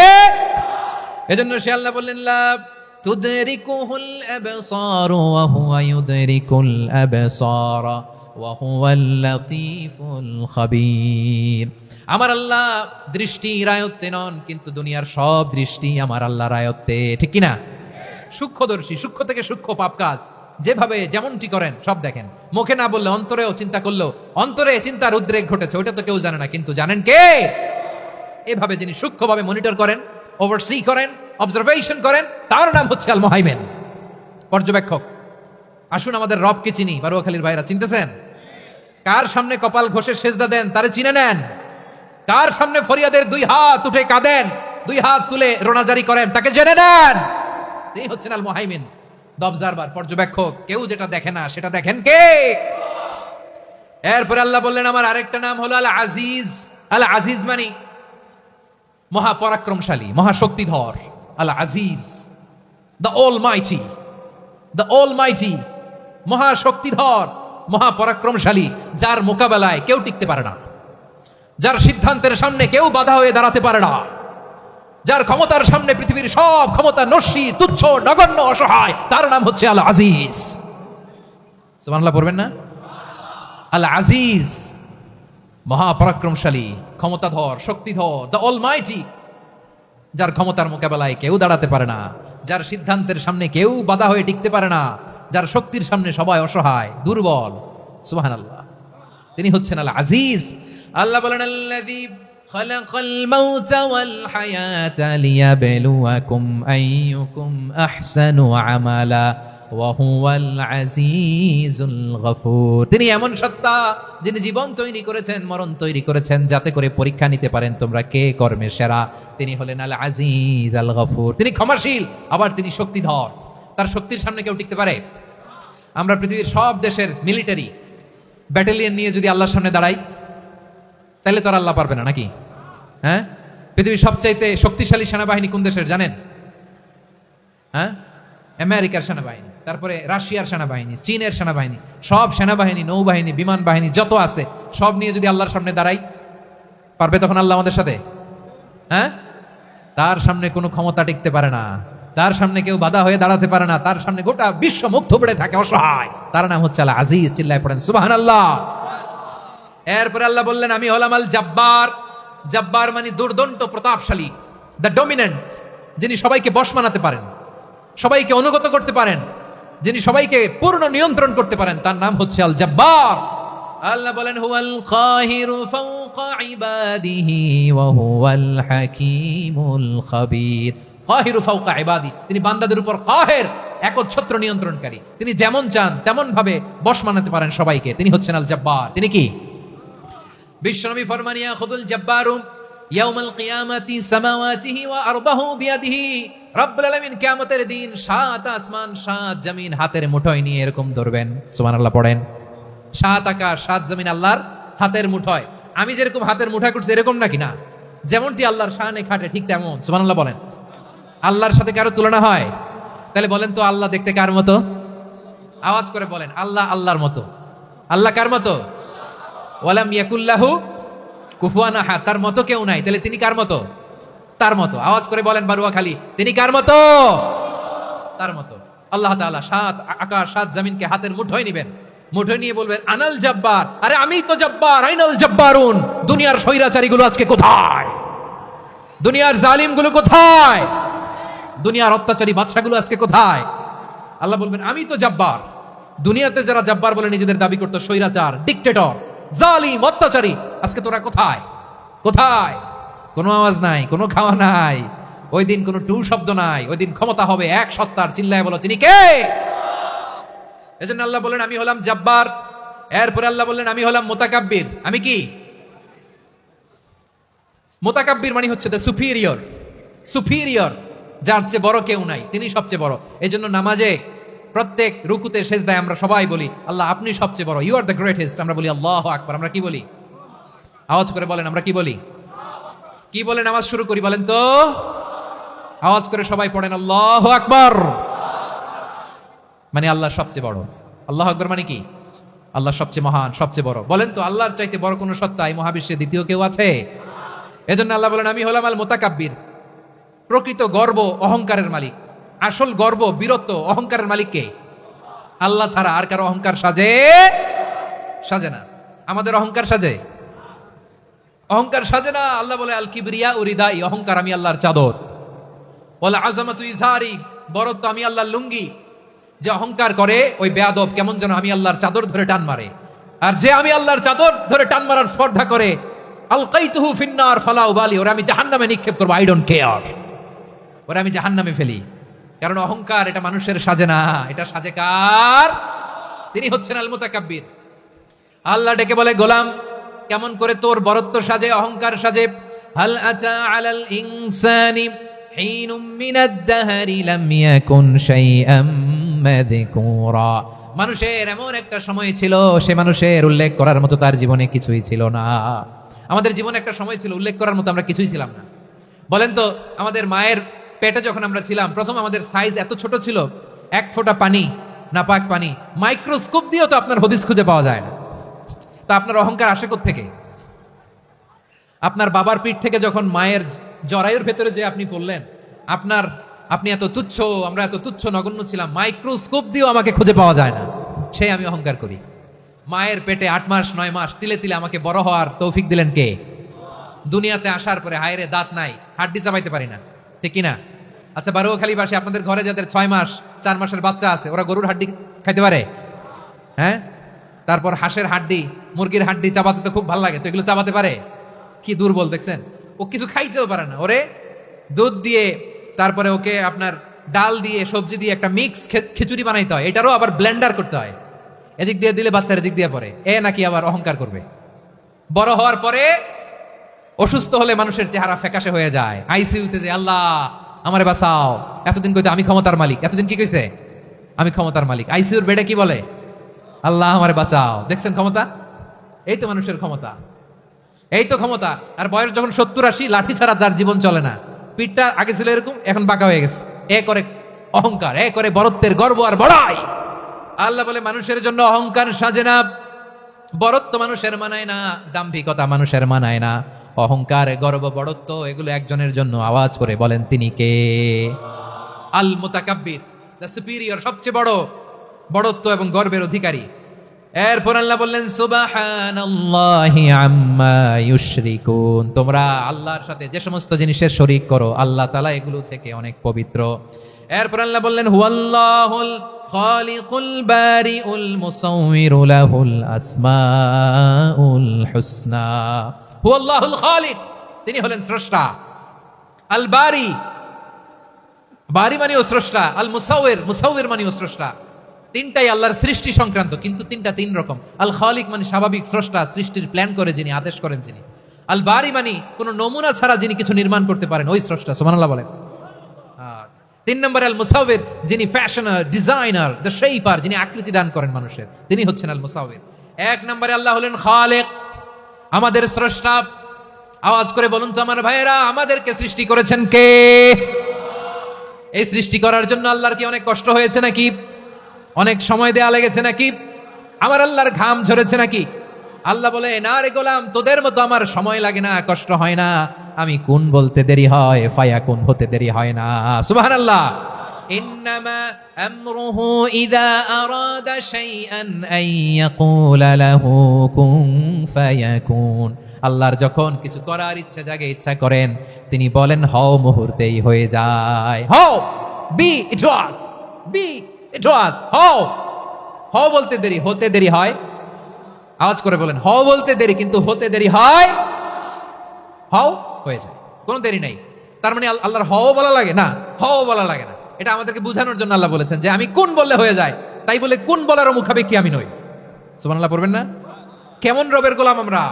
এজন্য সে আল্লাহ বললেন লা তুদরিকুহুল আবসার ওয়া হুয়া ইউদরিকুল আবসার ওয়া হুয়াল লাতীফুল খাবীর। আমার আল্লাহ দৃষ্টির আয়ত্তে নন, কিন্তু দুনিয়ার সব দৃষ্টি আমার আল্লাহর আয়ত্তে, ঠিক কিনা? সূক্ষ্মদর্শী, সূক্ষ্ম থেকে সূক্ষ্ম পাপ কাজ যেভাবে যেমনটি করেন সব দেখেন। মুখে না বললে অন্তরেও চিন্তা করলো, অন্তরে চিন্তার উদ্রেক ঘটেছে, ওটা তো কেউ জানে না, কিন্তু জানেন কে? এভাবে যিনি সূক্ষ্মভাবে মনিটর করেন, ওভারসি করেন, অবজারভেশন করেন, তার নাম হচ্ছে আল মুহাইমিন, পর্যবেক্ষক। আসুন আমাদের রবকে চিনি। বারোয়াখালীর ভাইরা চিনতেছেন? কার সামনে কপাল ঘষে সেজদা দেন তারে চিনে নেন? কার সামনে ফরিয়াদের 2 হাত উঠে কাঁদেন, 2 হাত তুলে রোনাজারি করেন, তাকে জেনে নেন। তিনি হচ্ছেন আল মুহাইমিন, দ্য অবজারভার, পর্যবেক্ষক। কেউ যেটা দেখে না সেটা দেখেন কে? এরপর আল্লাহ বললেন আমার আরেকটা নাম হলো আল আজিজ। আল আজিজ মানে মহাপরাক্রমশালী, মহাশক্তিধর। আল আজিজ, দ্য অলমাইটি, দ্য অলমাইটি, মহাশক্তিধর, মহাপরাক্রমশালী, যার মোকাবেলায় কেউ টিকতে পারে না, যার সিদ্ধান্তের সামনে কেউ বাধা হয়ে দাঁড়াতে পারে না, যার ক্ষমতার সামনে পৃথিবীর সব ক্ষমতা নস্যি, তুচ্ছ, নগণ্য, অসহায়, তার নাম হচ্ছে আল আজিজ। সুবহানাল্লাহ পড়বেন না? আল আজিজ, মহাপরাক্রমশালী, ক্ষমতাধর, শক্তিধর, দ্য অলমাইটি, যার ক্ষমতার মোকাবেলায় কেউ দাঁড়াতে পারে না, যার সিদ্ধান্তের সামনে কেউ বাধা হয়ে টিকতে পারে না, যার শক্তির সামনে সবাই অসহায়, দুর্বল। সুবহানাল্লাহ, তিনি হচ্ছেন আল আজিজ। আল্লাহ বলেন আল্লাযী খালাকাল মাউতা ওয়াল হায়াতা লিয়াবলুয়াকুম আইয়ুকুম আহসানু আমালা ওয়া হুয়াল আজিজুল গফুর। তিনি এমন সত্তা যিনি জীবন তৈরি করেছেন, মরণ তৈরি করেছেন, যাতে করে পরীক্ষা নিতে পারেন তোমরা কে কর্মে সেরা। তিনি হলেন আল আজিজ আল গফুর। তিনি ক্ষমাশীল, আবার তিনি শক্তিধর। তার শক্তির সামনে কেউ টিকতে পারে? আমরা পৃথিবীর সব দেশের মিলিটারি ব্যাটালিয়ন নিয়ে যদি আল্লাহর সামনে দাঁড়াই, তাহলে তো আর আল্লাহ পারবে না নাকি? হ্যাঁ, পৃথিবীর সবচাইতে শক্তিশালী সেনাবাহিনী কোন দেশের জানেন? হ্যাঁ, আমেরিকার সেনাবাহিনী, তারপরে রাশিয়ার সেনাবাহিনী, চীনের সেনাবাহিনী, সব সেনাবাহিনী, নৌবাহিনী, বিমান বাহিনী যত আছে সব নিয়ে যদি আল্লাহর সামনে দাঁড়াই, পারবে তখন আল্লাহ আমাদের সাথে? হ্যাঁ, তার সামনে কোনো ক্ষমতা টিকতে পারে না, তার সামনে কেউ বাধা হয়ে দাঁড়াতে পারে না, তার সামনে গোটা বিশ্ব মুখ থুবড়ে থাকে অসহায়। তার নাম হচ্ছে আল আজিজ। চিল্লায় পড়েন সুবহানাল্লাহ। এরপরে আল্লাহ বললেন আমি হলাম আল জব্বার। জব্বার মানে দুর্দন্ত প্রতাপশালী, দ্য ডমিনেন্ট, যিনি সবাইকে বশ মানাতে পারেন, সবাইকে অনুগত করতে পারেন, যিনি সবাইকে পূর্ণ নিয়ন্ত্রণ করতে পারেন, তার নাম হচ্ছে আল জব্বার। আল্লাহ বলেন হুয়াল কাহিরু ফাওকা ইবাদিহি ওয়া হুয়াল হাকীমুল খাবীর। কাহিরু ফাওকা ইবাদি, তিনি বান্দাদের উপর কাহের, একচ্ছত্র নিয়ন্ত্রণকারী। তিনি যেমন চান তেমন ভাবে বশ মানাতে পারেন সবাইকে। তিনি হচ্ছেন আল জব্বার। তিনি কি? বিশ্বনবী ফরমান ইয়াখুদুল জব্বারু ইয়াউমাল কিয়ামাতি সামাওয়াতিহি ওয়া আরবাহু বিয়াদিহি। রব্বুল আলামিন কিয়ামতের দিন সাত আসমান সাত জমিন হাতের মুঠোয় নিয়ে এরকম ধরবেন। সুবহানাল্লাহ পড়েন। সাত আকাশ সাত জমিন আল্লাহর হাতের মুঠোয়। আমি যেরকম হাতের মুঠোয় করছি এরকম নাকি? না, যেমনটি আল্লাহর শানে খাটে ঠিক তেমন। সুবহানাল্লাহ বলেন। আল্লাহর সাথে কারো তুলনা হয়? তাহলে বলেন তো আল্লাহ দেখতে কার মতো? আওয়াজ করে বলেন, আল্লাহ আল্লাহর মতো। আল্লাহ কার মতো? ওয়ালাম ইয়াকুল্লাহু কুফুয়ান আহাদ, তার মতো কেউ নাই। তাহলে তিনি কার মতো? তার মতো। আওয়াজ করে বলেন বারুয়াখালী, তিনি কার মতো? তার মতো। আল্লাহ তাআলা সাত আকাশ সাত জমিনকে হাতের মুঠোয় নিবেন, মুঠোয় নিয়ে বলবেন আনাল জব্বার। আরে আমি তো জব্বার, আইনাল জব্বারুন। দুনিয়ার স্বৈরাচারীগুলো আজকে কোথায়? দুনিয়ার জালিমগুলো কোথায়? দুনিয়ার অত্যাচারী বাদশাগুলো আজকে কোথায়? আল্লাহ বলবেন আমি তো জব্বার। দুনিয়াতে যারা জব্বার বলে নিজেদের দাবি করতো, স্বৈরাচার, ডিক্টেটর, জালিম, অত্যাচারী, আজকে তোরা কোথায়? কোথায়? কোনো আওয়াজ নাই, কোনো খাওয়া নাই, ওই দিন কোনো টু শব্দ নাই। ওই দিন ক্ষমতা হবে এক সত্তার। চিল্লায় বলো তিনি কে? এজন্য আল্লাহ বললেন আমি হলাম জব্বার। এরপরে আল্লাহ বললেন আমি হলাম মুতাকাব্বির। আমি কি? মুতাকাব্বির মানে হচ্ছে দ্য সুপিরিয়র। সুপিরিয়র, যার চেয়ে বড় কেউ নাই, তিনি সবচেয়ে বড়। এই জন্য নামাজে প্রত্যেক রুকুতে সেজদায় আমরা সবাই বলি আল্লাহ আপনি সবচেয়ে বড়, ইউ আর দ্য গ্রেটেস্ট। আমরা বলি আল্লাহু আকবার। আমরা কি বলি? আওয়াজ করে বলেন, আমরা কি বলি? কি বলে নামাজ শুরু করি বলেন তো? আওয়াজ করে সবাই পড়েন আল্লাহু আকবার। মানে আল্লাহ সবচেয়ে বড়। আল্লাহু আকবার মানে কি? আল্লাহ সবচেয়ে মহান, সবচেয়ে বড়। বলেন তো আল্লাহর চাইতে বড় কোনো সত্তা এই মহাবিশ্বে দ্বিতীয় কেউ আছে? এজন্য আল্লাহ বলেন আমি হলাম আল মুতাকাব্বির। প্রকৃত গর্ব অহংকারের মালিক। আসল গর্ব, বীরত্ব, অহংকারের মালিক কে? আল্লাহ ছাড়া আর কারো অহংকার সাজে? সাজে না। আমাদের অহংকার সাজে? অহংকার সাজে না। আল্লাহ বলে আল কিবরিয়া উরিদাই, অহংকার আমি আল্লাহর চাদর। বলে আযমাতু ইজারি, বড়ত্ব আমি আল্লাহর লুঙ্গি। যে অহংকার করে ওই বেয়াদব কেমন যেন আমি আল্লাহর চাদর ধরে টান মারে। আর যে আমি আল্লাহর চাদর ধরে টান মারার স্পর্ধা করে আলকাইতুহু ফিন্নার ফালা উবালি, ওরা আমি জাহান্নামে নিক্ষেপ করবো, আই ডোন্ট কেয়ার, ওরা আমি জাহান্নামে ফেলি। কারণ অহংকার এটা মানুষের সাজে না, এটা সাজে কার? তিনি হচ্ছেন আল মুতাকাব্বির। আল্লাহ ডেকে বলে গোলাম কেমন করে তোর বরত্ব সাজে, অহংকার সাজে? হাল আতা আলাল ইনসানি হিনুম মিনাদ দাহরি লাম ইয়াকুন শাইআম মাযকুরা। মানুষের এমন একটা সময় ছিল, সে মানুষের উল্লেখ করার মতো তার জীবনে কিছুই ছিল না। আমাদের জীবনে একটা সময় ছিল উল্লেখ করার মতো আমরা কিছুই ছিলাম না। বলেন তো আমাদের মায়ের পেটে যখন আমরা ছিলাম, প্রথম আমাদের সাইজ এত ছোট ছিল, এক ফোঁটা পানি, নাপাক পানি, মাইক্রোস্কোপ দিয়েও তো আপনার হদিস খুঁজে পাওয়া যায় না। তা আপনার অহংকার আসে কোত্থেকে? আপনার বাবার পিঠ থেকে যখন মায়ের জরায়ুর ভেতরে যে আপনি পড়লেন, আপনি এত তুচ্ছ, আমরা এত তুচ্ছ নগণ্য ছিলাম, মাইক্রোস্কোপ দিয়েও আমাকে খুঁজে পাওয়া যায় না, সেই আমি অহংকার করি। মায়ের পেটে 8 মাস 9 মাস তিলে তিলে আমাকে বড় হওয়ার তৌফিক দিলেন কে? দুনিয়াতে আসার পরে হায়রে দাঁত নাই, হাড্ডি চাবাইতে পারি না, ঠিক কিনা? আচ্ছা বারুয়াখালীবাসী, আপনাদের ঘরে যাদের 6 মাস 4 মাসের বাচ্চা আছে, ওরা গরুর হাড্ডি খাইতে পারে? হ্যাঁ। তারপর হাঁসের হাড্ডি, মুরগির হাড্ডি চাবাতে তো খুব ভালো লাগে, তো এগুলো চাবাতে পারে? কি দুর্বল দেখছেন, ও কিছু খাইতেও পারে না। ওরে দুধ দিয়ে তারপরে ওকে আপনার ডাল দিয়ে সবজি দিয়ে একটা মিক্স খিচুড়ি বানাইতে হয়, এটারও আবার ব্লেন্ডার করতে হয়। এদিক দিয়ে দিলে বাচ্চার এদিক দিয়ে পড়ে, এ নাকি আবার অহংকার করবে। বড় হওয়ার পরে অসুস্থ হলে মানুষের চেহারা ফ্যাকাশে হয়ে যায়, আইসিইউতে যে আল্লাহ আমারে বাঁচাও, এতদিন কইতে আমি ক্ষমতার মালিক, এতদিন কি কইছে আমি ক্ষমতার মালিক, আইসিইউর বেডে কি বলে আল্লাহ আমারে বাঁচাও। দেখছেন ক্ষমতা, এই তো মানুষের ক্ষমতা, এই তো ক্ষমতা। আর বয়স যখন 70-80, লাঠি ছাড়া তার জীবন চলে না। পিঠটা আগে ছিল এরকম, এখন বাঁকা হয়ে গেছে। এ করে অহংকার, এ করে বরত্বের গর্ব আর বড়াই। আল্লাহ বলে মানুষের জন্য অহংকার সাজে না, বরত্ব মানুষের মানায় না, দাম্ভিকতা মানুষের মানায় না, অহংকার গর্ব বড়ত্ব এগুলো একজনের জন্য। আওয়াজ করে বলেন তিনি কে? আল মুতাকাব্বির, দ্য সুপিরিয়র, সবচেয়ে বড় বড়ত্ব এবং গর্বের অধিকারী। এরপর আল্লাহ বললেন সুবহানাল্লাহি আম্মা ইউশরিকুন, তোমরা আল্লাহর সাথে যে সমস্ত জিনিসের শরীক করো আল্লাহ তাআলা এগুলো থেকে অনেক পবিত্র। এরপর আল্লাহ বললেন হুয়াল্লাহুল খালিকুল বারিউল মুসাউমিরু লাহুল আসমাউল হুসনা। হুয়াল্লাহুল খালিক, তিনি হলেন স্রষ্টা। আল বারি, বারি মানেও স্রষ্টা। আল মুসাউইর, মুসাউইর মানেও স্রষ্টা। তিনটাই আল্লাহর সৃষ্টি সংক্রান্ত, কিন্তু তিনটা তিন রকম। আল খালিক মানে স্বাভাবিক স্রষ্টা, সৃষ্টির প্ল্যান করে যিনি, আদেশ করেন যিনি। আল বারি মানে কোন নমুনা ছাড়া যিনি কিছু নির্মাণ করতে পারেন, ওই স্রষ্টা। সুবহানাল্লাহ বলেন। তিন নম্বরে আল মুসাউইর, যিনি ফ্যাশনার, ডিজাইনার, দ্য শেপার, যিনি আকৃতি দান করেন মানুষের, তিনি হচ্ছেন আল মুসাউইর। এক নম্বরে আল্লাহ হলেন খালেক, আমাদের স্রষ্টা। আওয়াজ করে বলুন তো আমার ভাইয়েরা, আমাদেরকে সৃষ্টি করেছেন কে? এই সৃষ্টি করার জন্য আল্লাহর কি অনেক কষ্ট হয়েছে নাকি? অনেক সময় দেয়া লেগেছে নাকি? আমার আল্লাহর ঘাম ঝরেছে নাকি? আল্লাহ বলে না রে গোলাম, তোদের মতো আমার সময় লাগে না, কষ্ট হয় না। আমি কোন বলতে দেরি হয়, ফায়াকুন হতে দেরি হয় না। সুবহানাল্লাহ। ইন্নামা আমরুহু ইযা আরাদা শাইআন আন ইয়াকুলা লাহু কুন ফায়াকুন। আল্লাহর যখন কিছু করার ইচ্ছা জাগে, ইচ্ছা করেন, তিনি বলেন হও, মুহূর্তেই হয়ে যায়। হও, বি ইট ওয়াজ, বি ইট ওয়াজ। হও, হও বলতে দেরি, হতে দেরি হয়। আওয়াজ করে বলেন, হও বলতে দেরি কিন্তু হতে দেরি হয়। হও হয়ে যায়, কোনো দেরি নাই। তার মানে আল্লাহর হও বলা লাগে না, হও বলা লাগে না। এটা আমাদেরকে বোঝানোর জন্য আল্লাহ বলেছেন যে আমি কোন বললে হয়ে যায়, তাই বলে কোন বলারও মুখাপেক্ষী আমি নই। সুবহানাল্লাহ পড়বেন না? কেমন রবের গোলাম আমরা।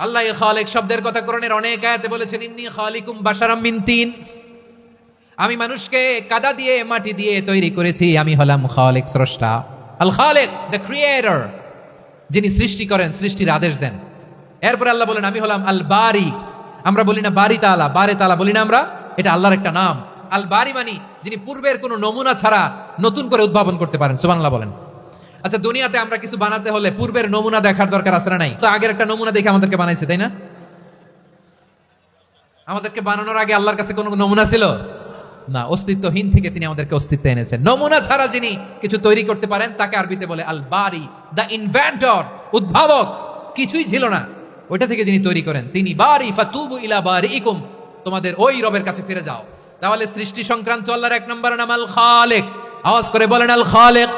আল্লাহ খালিক শব্দের কথা কোরআনের অনেক আয়াতে বলেছেন, ইন্নী খালিকুম বাশারাম মিন তিন, আমি মানুষকে কাদা দিয়ে মাটি দিয়ে তৈরি করেছি, আমি হলাম খালিক, স্রষ্টা। আল খালিক, দ্য ক্রিয়েটর, যিনি সৃষ্টি করেন, সৃষ্টির আদেশ দেন। এরপরে আল্লাহ বলেন আমি হলাম আল বারি। আমরা বলি না বারি তাআলা, বারে তাআলা বলি না আমরা, এটা আল্লাহর একটা নাম। আল বারি মানি যিনি পূর্বের কোনো নমুনা ছাড়া নতুন করে উদ্ভাবন করতে পারেন। সুবহানাল্লাহ বলেন। আচ্ছা, দুনিয়াতে আমরা কিছু বানাতে হলে পূর্বের নমুনা দেখার দরকার আছে না নাই? তো আগের একটা নমুনা দেখে আমাদেরকে বানাইছে, তাই না? আমাদেরকে বানানোর আগে আল্লাহর কাছে কোনো নমুনা ছিল না, অস্তিত্বহীন থেকে তিনি আমাদেরকে অস্তিত্বে এনেছেন। নমুনা ছাড়া যিনি কিছু তৈরি করতে পারেন তাকে আরবিতে বলে আল বারি, দ্য ইনভেন্টর, উদ্ভাবক। কিছুই ছিল না, ওইটা থেকে যিনি তৈরি করেন তিনি বারি। ফাতুবু ইলা বারিইকুম, তোমাদের ওই রবের কাছে ফিরে যাও। তাহলে সৃষ্টি সংক্রান্ত আল্লাহর এক নম্বর নাম আল খালিক, আওয়াজ করে বলেন আল খালিক।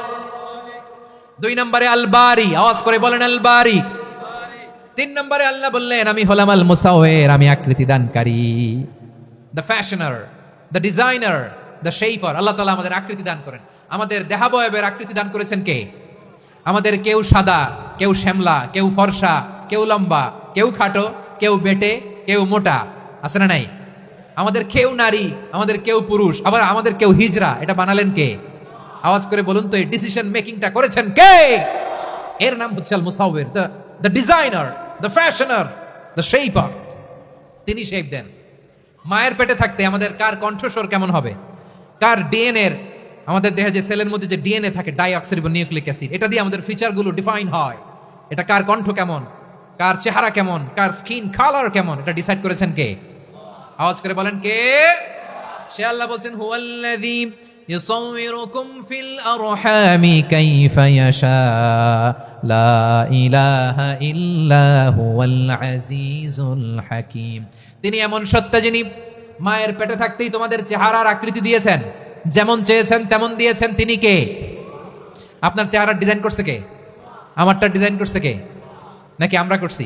দুই নম্বরে আল বারি, আওয়াজ করে বলেন আল বারি। তিন নম্বরে আল্লাহ বললেন আমি হলাম আল মুসাউইর, আমি আকৃতি দানকারী, the fashioner, the designer, the shaper. আল্লাহ তাআলা আমাদের আকৃতি দান করেন। আমাদের দেহাবয়বের আকৃতি দান করেছেন কে? আমাদের কেউ সাদা, কেউ শ্যামলা, কেউ ফর্সা, কেউ লম্বা, কেউ খাটো, কেউ বেটে, কেউ মোটা, আছে না নাই? আমাদের কেউ নারী, আমাদের কেউ পুরুষ, আবার আমাদের কেউ হিজড়া। এটা বানালেন কে? আওয়াজ করে বলুন তো, এই ডিসিশন মেকিংটা করেছেন কে? এর নাম হচ্ছে আল মুসাউইর, the designer, the fashioner, the shaper. তিনি শেপ দেন। মায়ের পেটে থাকতে আমাদের কার কণ্ঠস্বর কেমন হবে, কার ডিএনএ, আমাদের দেহে যে সেলের মধ্যে যে ডিএনএ থাকে, ডাইঅক্সিরিবোনিউক্লিক অ্যাসিড, এটা দিয়ে আমাদের ফিচারগুলো ডিফাইন হয়। এটা কার কণ্ঠ কেমন, কার চেহারা কেমন, কার স্কিন কালার কেমন, এটা ডিসাইড করেছেন কে? আওয়াজ করে বলেন কে? সে আল্লাহ বলছেন হুয়াল্লাযী ইউসাউইরুকুম ফিল আরহামি কাইফা ইয়াশা লা ইলাহা ইল্লা হুয়াল আজিজুল হাকীম। তিনি এমন সত্তা যিনি মায়ের পেটে থাকতেই তোমাদের চেহারার আকৃতি দিয়েছেন, যেমন চেয়েছেন তেমন দিয়েছেন। তিনি কে? আপনার চেহারা ডিজাইন করছে কে? আমারটা ডিজাইন করছে কে? নাকি আমরা করছি?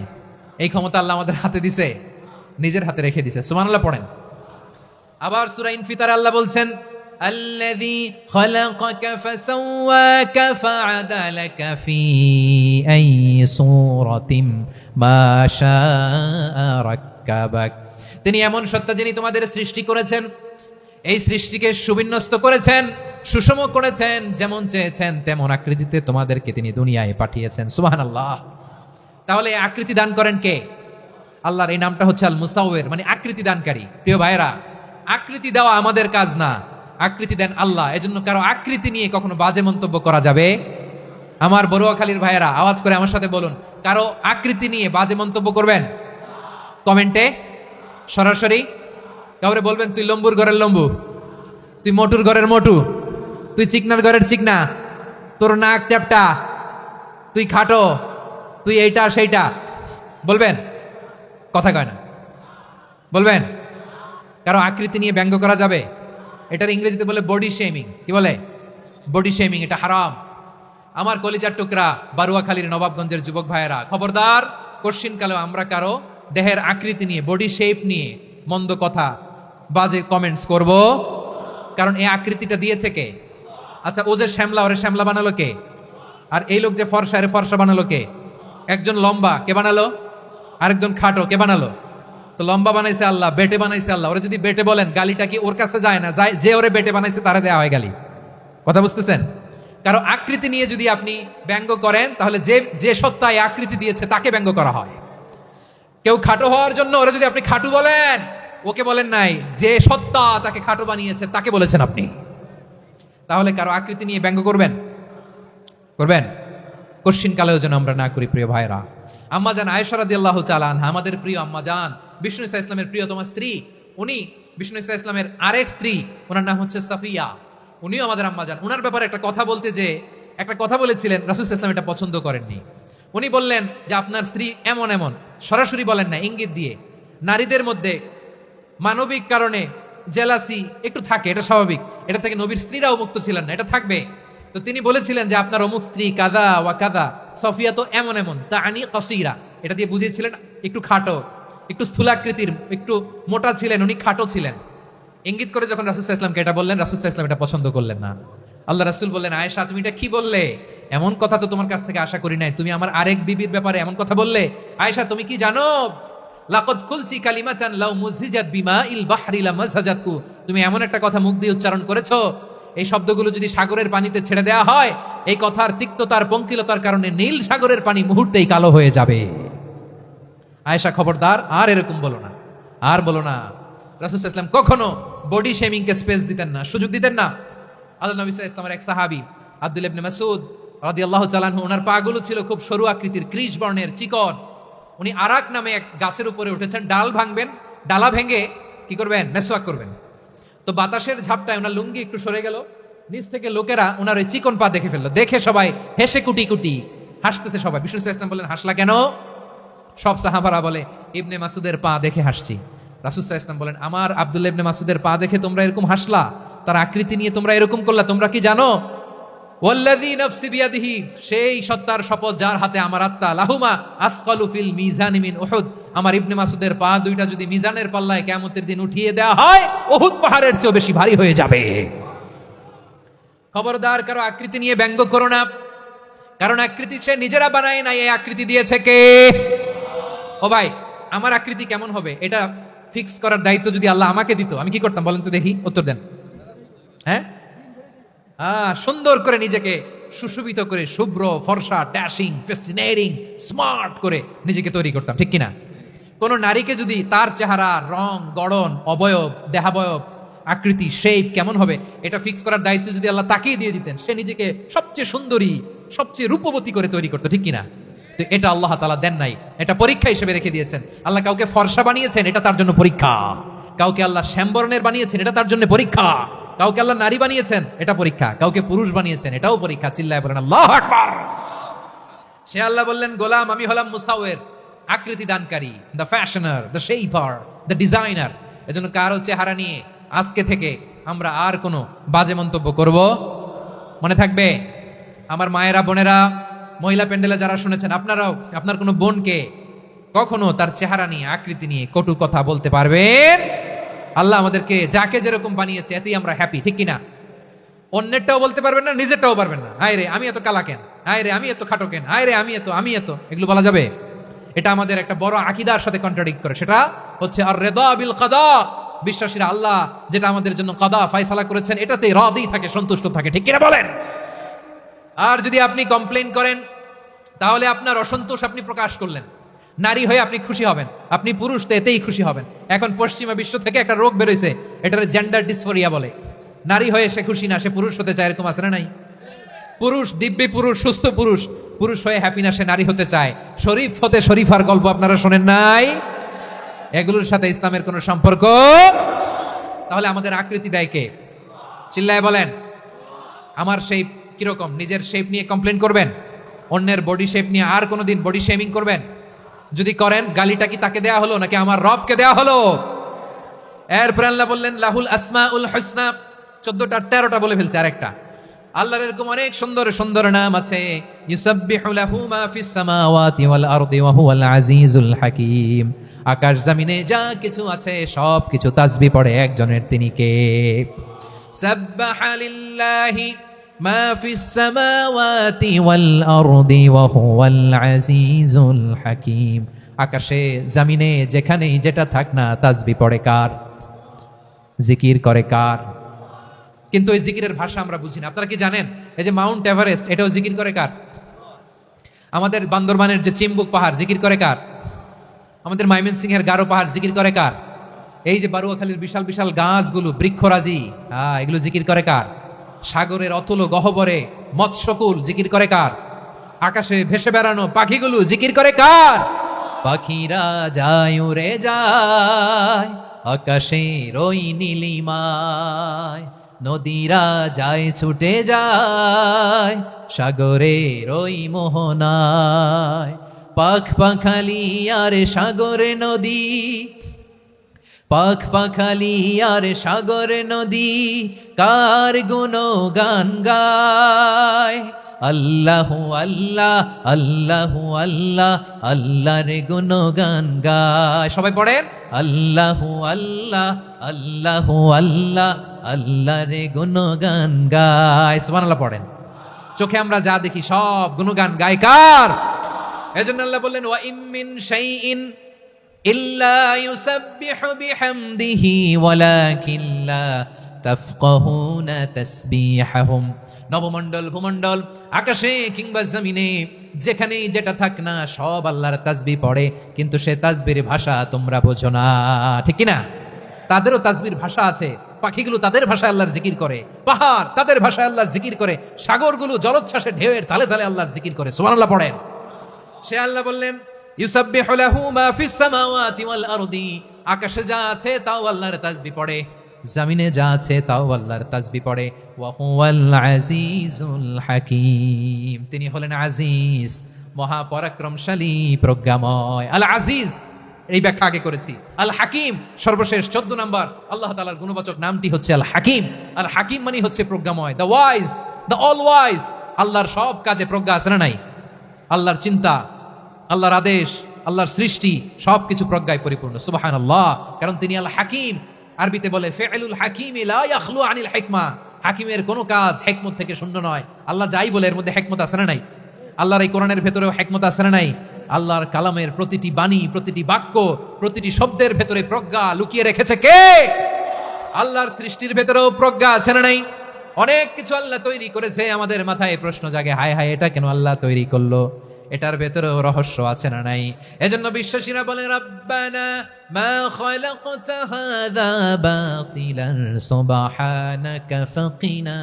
এই ক্ষমতা আল্লাহ আমাদের হাতে দিছে, নিজের হাতে রেখে দিছে। সুবহানাল্লাহ পড়েন। আবার সূরা ইনফিতারে আল্লাহ বলছেন الذي خلقك فسواك فعدلك في أي صورة ما شاء ركبك। তিনি এমন সত্তা যিনি তোমাদের সৃষ্টি করেছেন, এই সৃষ্টিকে সুবিন্যস্ত করেছেন, সুষম করেছেন, যেমন চেয়েছেন তেমন আকৃতিতে তোমাদেরকে তিনি দুনিয়ায় পাঠিয়েছেন। সুবহানাল্লাহ। তাহলে আকৃতি দান করেন কে? আল্লাহর এই নামটা হচ্ছে আল মুসাওয়ির, মানে আকৃতি দানকারী। প্রিয় ভাইরা, আকৃতি দেওয়া আমাদের কাজ না, আকৃতি দেন আল্লাহ। এজন্য কারো আকৃতি নিয়ে কখনো বাজে মন্তব্য করা যাবে? আমার বড়ুয়াখালীর ভাইয়েরা আওয়াজ করে আমার সাথে বলুন, কারো আকৃতি নিয়ে বাজে মন্তব্য করবেন? কমেন্টে সরাসরি কাউরে বলবেন তুই লম্বুর ঘরের লম্বু, তুই মোটুর ঘরের মোটু, তুই চিকনার ঘরের চিকনা, তোর নাক চ্যাপটা, তুই খাটো, তুই এইটা সেইটা বলবেন? কথা কয় না, বলবেন? কারো আকৃতি নিয়ে ব্যঙ্গ করা যাবে? এটার ইংরেজিতে বলে বডি শেমিং। কি বলে? Body shaming. এটা হারাম। আমার কলিজার টুকরা বারুয়াখালীর নবাবগঞ্জের যুবক ভাইয়েরা, খবরদার, কোশ্চিনকালেও আমরা কারো দেহের আকৃতি নিয়ে, বডি শেপ নিয়ে মন্দ কথা, বাজে কমেন্টস করব? কারণ এই আকৃতিটা দিয়েছে কে? আচ্ছা, ও যে শ্যামলা, ওরে শ্যামলা বানালো কে? আর এই লোক যে ফর্সা, এর ফর্সা বানালো কে? একজন লম্বা, কে বানালো? আরেকজন খাটো, কে বানালো? তো লম্বা বানাইছে আল্লাহ, বেটে বানাইছে আল্লাহ। ওরে যদি বেটে বলেন, গালিটা কি ওর কাছে যায় না? যায়। যে ওরে বেটে বানাইছে তারা দেয়া হয় গালি। কথা বুঝতেছেন? কারো আকৃতি নিয়ে যদি আপনি ব্যঙ্গ করেন, তাহলে যে যে সত্তা এই আকৃতি দিয়েছে তাকে ব্যঙ্গ করা হয়। কেউ খাটো হওয়ার জন্য ওরে যদি আপনি খাটু বলেন, ওকে বলেন নাই, যে সত্তা তাকে খাটো বানিয়েছে তাকে বলেছেন আপনি। তাহলে কারো আকৃতি নিয়ে ব্যঙ্গ করবেন? করবেন? কোশ্চিন কালেও যেন আমরা না করি। প্রিয় ভাইরা, আম্মা জান আয়েশা রাদিয়াল্লাহু তাআলা আনহা, আমাদের প্রিয় আম্মা জান, বিষ্ণু ইসা ইসলামের প্রিয়তমা স্ত্রী, উনি বিষ্ণু ইসা ইসলামের আরেক স্ত্রী, ওনার নাম হচ্ছে সাফিয়া, উনিও আমাদের আম্মা জান। ওনার ব্যাপারে একটা কথা বলতে যে একটা কথা বলেছিলেন, রাসূল সাল্লাল্লাহু আলাইহি ওয়াসাল্লাম এটা পছন্দ করেননি। উনি বললেন যে আপনার স্ত্রী এমন এমন, সরাসরি বলেন না, ইঙ্গিত দিয়ে। নারীদের মধ্যে মানবিক কারণে জেলাসি একটু থাকে, এটা স্বাভাবিক। এটা থেকে নবীর স্ত্রীরাও মুক্ত ছিলেন না, এটা থাকবে। তো তিনি বলেছিলেন যে আপনার অমুক স্ত্রী কাদা ওয়া কাদা, সফিয়া তো এমন এমন, তা আনি কসিরা, এটা দিয়ে বুঝিয়েছিলেন একটু খাটো, একটু স্থূলাকৃতির, একটু মোটা ছিলেন, উনি খাটো ছিলেন। ইঙ্গিত করে যখন রাসূল সাল্লাল্লাহু আলাইহি ওয়াসাল্লামকে এটা বললেন, রাসূল সাল্লাল্লাহু আলাইহি ওয়াসাল্লাম এটা পছন্দ করলেন না। আল্লাহ রাসূল বললেন, আয়েশা তুমি এটা কি বললে? এমন কথা তো তোমার কাছ থেকে আশা করি নাই। তুমি আমার আরেক বিবির ব্যাপারে এমন কথা বললে। আয়েশা তুমি কি জানো, লাকাদ কুলতি কালিমাতান লাউ মুযিজাত বিমাইল বাহরি লামাযাজাতহু, তুমি এমন একটা কথা মুখ দিয়ে উচ্চারণ করেছো, এই শব্দগুলো যদি সাগরের পানিতে ছেড়ে দেওয়া হয়, এই কথার তিক্ততার, পঙ্কিলতার কারণে নীল সাগরের পানি মুহূর্তেই কালো হয়ে যাবে। আয়েশা খবরদার, আর এরকম বলো না, আর বলো না। রাসূল সাল্লাল্লাহু আলাইহি ওয়াসাল্লাম কখনো বডি শেমিং কে স্পেস দিতেন না, সুযোগ দিতেন না। আল্লাহ নবী সাল্লাল্লাহু আলাইহি ওয়াসাল্লামের এক সাহাবী আব্দুল্লাহ ইবনে মাসউদ রাদিয়াল্লাহু তাআলা আনহু, ওনার পাগুলো ছিল খুব সরু আকৃতির, ক্রিশ বর্ণের, চিকন। উনি আরাক নামে এক গাছের উপরে উঠেছেন, ডাল ভাঙবেন, ডালা ভেঙে কি করবেন? মেসওয়াক করবেন। তো বাতাসের ঝাপটায় ওনার লুঙ্গি একটু সরে গেল, নিচ থেকে লোকেরা ওনার ওই চিকন পা দেখে ফেললো। দেখে সবাই হেসে কুটি কুটি হাসতেছে সবাই। বিষ্ণু সাল্লাল্লাহু আলাইহি ওয়াসাল্লাম বললেন, হাসলা কেন? সব সাহাবারা বলে, ইবনে মাসুদের পা দেখে হাসছি। রাসূল সাল্লাল্লাহু আলাইহি ওয়াসাল্লাম বলেন, আমার আব্দুল্লাহ ইবনে মাসুদের পা দেখে তোমরা এরকম হাসলা, তার আকৃতি নিয়ে তোমরা এরকম করলা, তোমরা কি জানো? ওয়াল্লাযী নাফসি বিয়াদিহি, সেই সত্তার শপথ যার হাতে আমার আত্মা, লাহুমা আসকালু ফিল মিজানি মিন উহুদ, আমার ইবনে মাসুদের পা দুইটা যদি মিজানের পাল্লায় কিয়ামতের দিন উঠিয়ে দেওয়া হয়, উহুদ পাহাড়ের চেয়ে বেশি ভারী হয়ে যাবে। খবরদার, কারো আকৃতি নিয়ে ব্যঙ্গ করো না, কারণ আকৃতি সে নিজেরা বানায় না, এই আকৃতি দিয়েছে কে? ও ভাই, আমার আকৃতি কেমন হবে এটা ফিক্স করার দায়িত্ব যদি আল্লাহ আমাকে দিত, আমি কি করতাম বলেন তো দেখি, উত্তর দেন। হ্যাঁ, সুন্দর করে নিজেকে সুশোভিত করে, শুভ্র, ফর্সা, ড্যাশিং, ফ্যাসিনেটিং, স্মার্ট করে নিজেকে তৈরি করতাম, ঠিক কিনা? কোন নারীকে যদি তার চেহারা, রং, গড়ন, অবয়ব, দেহাবয়ব, আকৃতি, শেপ কেমন হবে এটা ফিক্স করার দায়িত্ব যদি আল্লাহ তাকেই দিয়ে দিতেন, সে নিজেকে সবচেয়ে সুন্দরী, সবচেয়ে রূপবতী করে তৈরি করতো, ঠিক কিনা? তো এটা আল্লাহ তাআলা দেন নাই, এটা পরীক্ষা হিসেবে রেখে দিয়েছেন। আল্লাহ কাউকে ফর্সা বানিয়েছেন, এটা তার জন্য পরীক্ষা। কাউকে আল্লাহ শ্যামবর্ণের বানিয়েছেন, এটা তার জন্য পরীক্ষা। কাউকে আল্লাহ নারী বানিয়েছেন, এটা পরীক্ষা। কাউকে পুরুষ বানিয়েছেন, এটাও পরীক্ষা। চিল্লায় বলেন আল্লাহু আকবার। সে আল্লাহ বললেন, গোলাম আমি হলাম মুসাওয়ির, আকৃতি দানকারী, the fashioner, the shaper, the designer. এজন্য কারো চেহারা নিয়ে আজকে থেকে আমরা আর কোনো বাজে মন্তব্য করব মনে থাকবে। আমার মায়েরা, বোনেরা, মহিলা প্যান্ডেলে যারা শুনেছেন, আপনারাও আপনার কোনো বোনকে কখনো তার চেহারা নিয়ে, আকৃতি নিয়ে কটু কথা বলতে পারবেন? আল্লাহ আমাদেরকে যাকে যেরকম বানিয়েছে এতেই আমরা হ্যাপি, ঠিক কিনা? অন্যেরটাও বলতে পারবেন না, নিজেরটাও পারবেন না। হায় রে আমি এত কালা কেন, হায় রে আমি এত খাটো কেন, হায় রে আমি এত, এগুলো বলা যাবে? এটা আমাদের একটা বড় আকীদার সাথে কন্ট্রাডিক্ট করে। সেটা হচ্ছে আর রিদা বিল কাদা। বিশ্বাসীরা আল্লাহ যেটা আমাদের জন্য কাদা ফয়সালা করেছেন এটাতে রাদি থাকে, সন্তুষ্ট থাকে, ঠিক কিনা বলেন? আর যদি আপনি কমপ্লেইন করেন তাহলে আপনার অসন্তোষ আপনি প্রকাশ করলেন। নারী হয়ে আপনি খুশি হবেন, আপনি পুরুষ তো এতেই খুশি হবেন। এখন পশ্চিমা বিশ্ব থেকে একটা রোগ বেরোইছে, এটার জেন্ডার ডিসফোরিয়া বলে। নারী হয়ে সে খুশি না, সে পুরুষ হতে চায়, এরকম আছে না নাই? পুরুষ, দিব্যি পুরুষ, সুস্থ পুরুষ, পুরুষ হয়ে হ্যাপি না, সে নারী হতে চায়। শরীফ হতে শরীফার গল্প আপনারা শোনেন নাই? এগুলোর সাথে ইসলামের কোনো সম্পর্ক? তাহলে আমাদের আকৃতি দেয় কে? চিল্লায় বলেন। আমার শেপ কিরকম, নিজের শেপ নিয়ে কমপ্লেন করবেন? অন্যের বডি শেপ নিয়ে আর কোনোদিন বডি শেমিং করবেন? যদি করেন, গালিটা কি তাকে দেয়া হলো নাকি আমার রবকে দেয়া হলো? এরপর আল্লাহ বললেন লাহুল আসমাউল হুসনা, 14টা 13টা বলে ফেলছে আরেকটা। আল্লাহর এরকম অনেক সুন্দর সুন্দর নাম আছে। ইউসাব্বিহু লাহু মা ফিস সামাওয়াতি ওয়াল আরদি ওয়া হুয়াল আজিজুল হাকীম। আকাশ জমিনে যা কিছু আছে সব কিছু তাসবিহ পড়ে একজনের, তিনি কে? সাব্বাহা লিল্লাহি মা ফিস সামাওয়াতি ওয়াল আরদি ওয়া হুয়াল আজিজুল হাকীম। আকাশে জমিনে যেখানেই যেটা থাক না, তাসবিহ পড়ে কার? জিকির করে কার? কিন্তু এই জিকিরের ভাষা আমরা বুঝি না। আপনারা কি জানেন এই যে মাউন্ট এভারেস্ট, এটাও জিকির করে কার? আমাদের বান্দরবানের যে চিম্বুক পাহাড়, জিকির করে কার? আমাদের ময়মনসিংহের গারো পাহাড়, জিকির করে কার? এই যে বারুয়াখালীর বিশাল বিশাল গাছগুলো, বৃক্ষরাজি, এগুলো জিকির করে কার? সাগরের অতল গহ্বরে মৎস্যকুল, জিকির করে কার? আকাশে ভেসে বেড়ানো পাখিগুলো, জিকির করে কার? পাখিরা যায় উড়ে যায় আকাশের ওই নীলিমায়, নদীরা যায় ছুটে যায় সাগরের ওই মোহনায়। পাখ পাখালি আর সাগরে নদী, পাখ পাখালি আর সাগরে নদী, কার গুণগান গায়? আল্লাহু আল্লাহ আল্লাহু আল্লাহ, আল্লাহর গুণগান গায়। সবাই পড়েন আল্লাহু আল্লাহ আল্লাহু আল্লাহ, আল্লাহর গুণগান গায়। সুবহানাল্লাহ পড়েন। চোখে আমরা যা দেখি সব গুণগান গায় কার? এজন্য আল্লাহ বললেন ওয়া ইম মিন শাইইন ইল্লা ইউসাব্বিহু বিহামদিহি ওয়ালাকিন লা তাফকাহুনা তাসবিহাহুম। নবমণ্ডল ভূমণ্ডল, আকাশে কিংবা জমিনে যেখানেই যেটা থাক না, সব আল্লাহর তাসবিহ পড়ে, কিন্তু সে তাসবির ভাষা তোমরা বোঝো না, ঠিক কি না? তাদেরও তাসবির ভাষা আছে। পাখিগুলো তাদের ভাষায় আল্লাহর জিকির করে, পাহাড় তাদের ভাষায় আল্লাহর জিকির করে, সাগরগুলো জলোচ্ছ্বাসে ঢেউয়ের তালে তালে আল্লাহর জিকির করে। সুবহানাল্লাহ পড়েন। সে আল্লাহ বললেন ইউসাব্বিহু লাহু মা ফিস সামাওয়াতি ওয়াল আরদি, আকাশে যা আছে তাও আল্লাহর তাসবিহ পড়ে, জমিনে যা আছে তাও আল্লাহর তাসবিহ পড়ে। ওয়া হুয়াল আজিজুল হাকীম, তিনি হলেন আজিজ, মহাপরাক্রমশালী, প্রজ্ঞাময়। আল আজিজ এই ব্যাখ্যা আগে করেছি। আল হাকিম সর্বশেষ 14 নম্বর আল্লাহ তাআলার গুণবাচক নামটি হচ্ছে আল হাকিম। আল হাকিম মানে হচ্ছে প্রজ্ঞাময়, the wise, the all wise. আল্লাহর সব কাজে প্রজ্ঞা আছে না নাই? আল্লাহর চিন্তা, আল্লাহর আদেশ, আল্লাহর সৃষ্টি সবকিছু প্রজ্ঞায় পরিপূর্ণ। সুবহানাল্লাহ। কারণ তিনি আল হাকিম। আরবিতে বলে ফিউলুল হাকিম লা ইয়াখলু আনিল হিকমা, হাকিমের কোনো কাজ হিকমত থেকে শূন্য নয়। আল্লাহ যাই বলে এর মধ্যে হিকমত আছে না নাই? আল্লাহর এই কোরআনের ভেতরেও হিকমত আছে না নাই? আল্লাহর কালামের প্রতিটি বাণী, প্রতিটি বাক্য, প্রতিটি শব্দের ভেতরে প্রজ্ঞা লুকিয়ে রেখেছে কে? আল্লাহর সৃষ্টির ভেতরেও প্রজ্ঞা আছে না নাই? অনেক কিছু আল্লাহ তৈরি করেছে, আমাদের মাথায় প্রশ্ন জাগে, হায় হায় এটা কেন আল্লাহ তৈরি করলো? এটার ভেতরেও রহস্য আছে না নাই? এজন্য বিশ্বাসীরা বলে রব্বানা মা খালাকতা হাযা বাতিলান সুবহানাকা ফাকিনা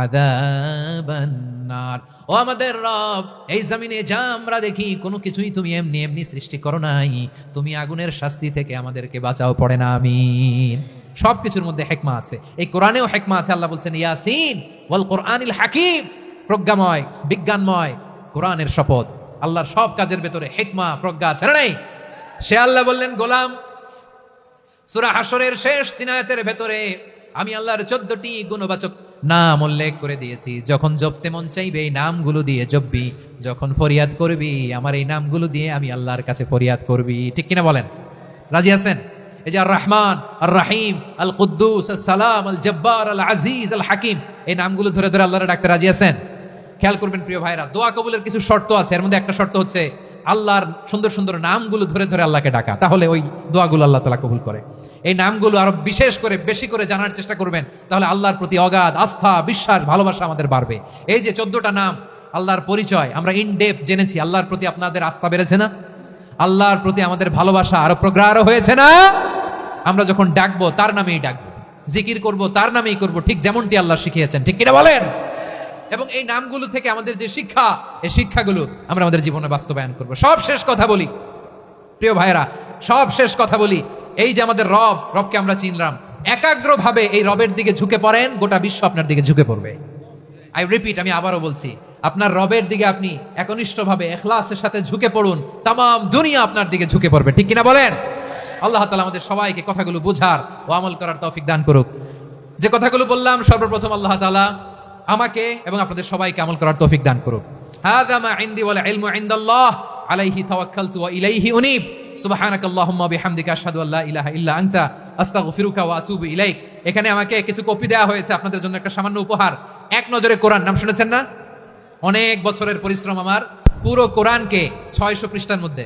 আযাবান নার। ও আমাদের রব, এই জমিনে যা আমরা দেখি কোনো কিছুই তুমি এমনি এমনি সৃষ্টি করো নাই, তুমি আগুনের শাস্তি থেকে আমাদেরকে বাঁচাও, পড়ে না আমিন। সবকিছুর মধ্যে হিকমা আছে, এই কোরআনেও হিকমা আছে। আল্লাহ বলছেন ইয়াসিন ওয়াল কোরআনিল হাকিম, প্রজ্ঞাময়, বিজ্ঞানময় কোরআনের শপথ। আল্লাহর সব কাজের ভেতরে হিকমা, প্রজ্ঞা আছে না নাই? সে আল্লাহ বললেন গোলাম, সূরা হাশরের শেষ 3 আয়াতের ভেতরে আমি আল্লাহর 14টি গুণবাচক নাম উল্লেখ করে দিয়েছি। যখন জপতে মন চাইবে এই নামগুলো দিয়ে জপবি, যখন ফরিয়াদ করবি আমার এই নামগুলো দিয়ে আমি আল্লাহর কাছে ফরিয়াদ করবি, ঠিক কিনা বলেন? রাজি আছেন? এই যে আর রহমান, আর রাহিম, আল কুদ্দুস, আল সালাম, আল জব্বার, আল আজিজ, আল হাকিম, এই নামগুলো ধরে ধরে আল্লাহর ডাকতে রাজি আছেন? খেয়াল করবেন প্রিয় ভাইরা, দোয়া কবুলের কিছু শর্ত আছে। এর মধ্যে একটা শর্ত হচ্ছে আল্লাহর সুন্দর সুন্দর নামগুলো ধরে ধরে আল্লাহকে ডাকা, তাহলে ওই দোয়াগুলো আল্লাহ তাআলা কবুল করে। এই নামগুলো আরো বিশেষ করে বেশি করে জানার চেষ্টা করবেন, তাহলে আল্লাহর প্রতি অগাধ আস্থা, বিশ্বাস, ভালোবাসা আমাদের বাড়বে। এই যে 14টা নাম আল্লাহর পরিচয় আমরা ইন ডেপথ জেনেছি, আল্লাহর প্রতি আপনাদের আস্থা বেড়েছে না? আল্লাহর প্রতি আমাদের ভালোবাসা আরো প্রগাঢ় হয়েছে না? আমরা যখন ডাকবো তার নামেই ডাকবো, জিকির করব তার নামেই করব, ঠিক যেমনটি আল্লাহ শিখিয়েছেন, ঠিক কিনা বলেন? এবং এই নামগুলো থেকে আমাদের যে শিক্ষা, এই শিক্ষাগুলো আমরা আমাদের জীবনে বাস্তবায়ন করব। সব শেষ কথা বলি প্রিয় ভাইরা, সব শেষ কথা বলি, এই যে আমাদের রবকে আমরা চিনলাম, একাগ্রভাবে এই রবের দিকে ঝুঁকে পড়েন, গোটা বিশ্ব আপনার দিকে ঝুঁকে পড়বে। আই রিপিট, আমি আবারও বলছি, আপনার রবের দিকে আপনি একনিষ্ঠভাবে ইখলাসের সাথে ঝুঁকে পড়ুন, তাম দুনিয়া আপনার দিকে ঝুঁকে পড়বে, ঠিক কিনা বলেন? আল্লাহ তাআলা আমাদের সবাইকে কথাগুলো বোঝার ও আমল করার তৌফিক দান করুক। যে কথাগুলো বললাম, সর্বপ্রথম আল্লাহ তাআলা আমাকে এবং আপনাদের সবাইকে আমল করার তৌফিক দান করুক। হাযা মা ইনদি ওয়াল ইলমু ইনদাল্লাহ আলাইহি তাওয়াক্কালতু ওয়া ইলাইহি উনীব। সুবহানাকাল্লাহুম্মা বিহামদিকা আশহাদু আল্লা ইলাহা ইল্লা আনতা আস্তাগফিরুকা ওয়া আতুবু ইলাইক। এখানে আমাকে কিছু কপি দেওয়া হয়েছে আপনাদের জন্য, একটা সামান্য উপহার। এক নজরে কোরআন, নাম শুনেছেন না? অনেক বছরের পরিশ্রম আমার, পুরো কোরআনকে 600 পৃষ্ঠার মধ্যে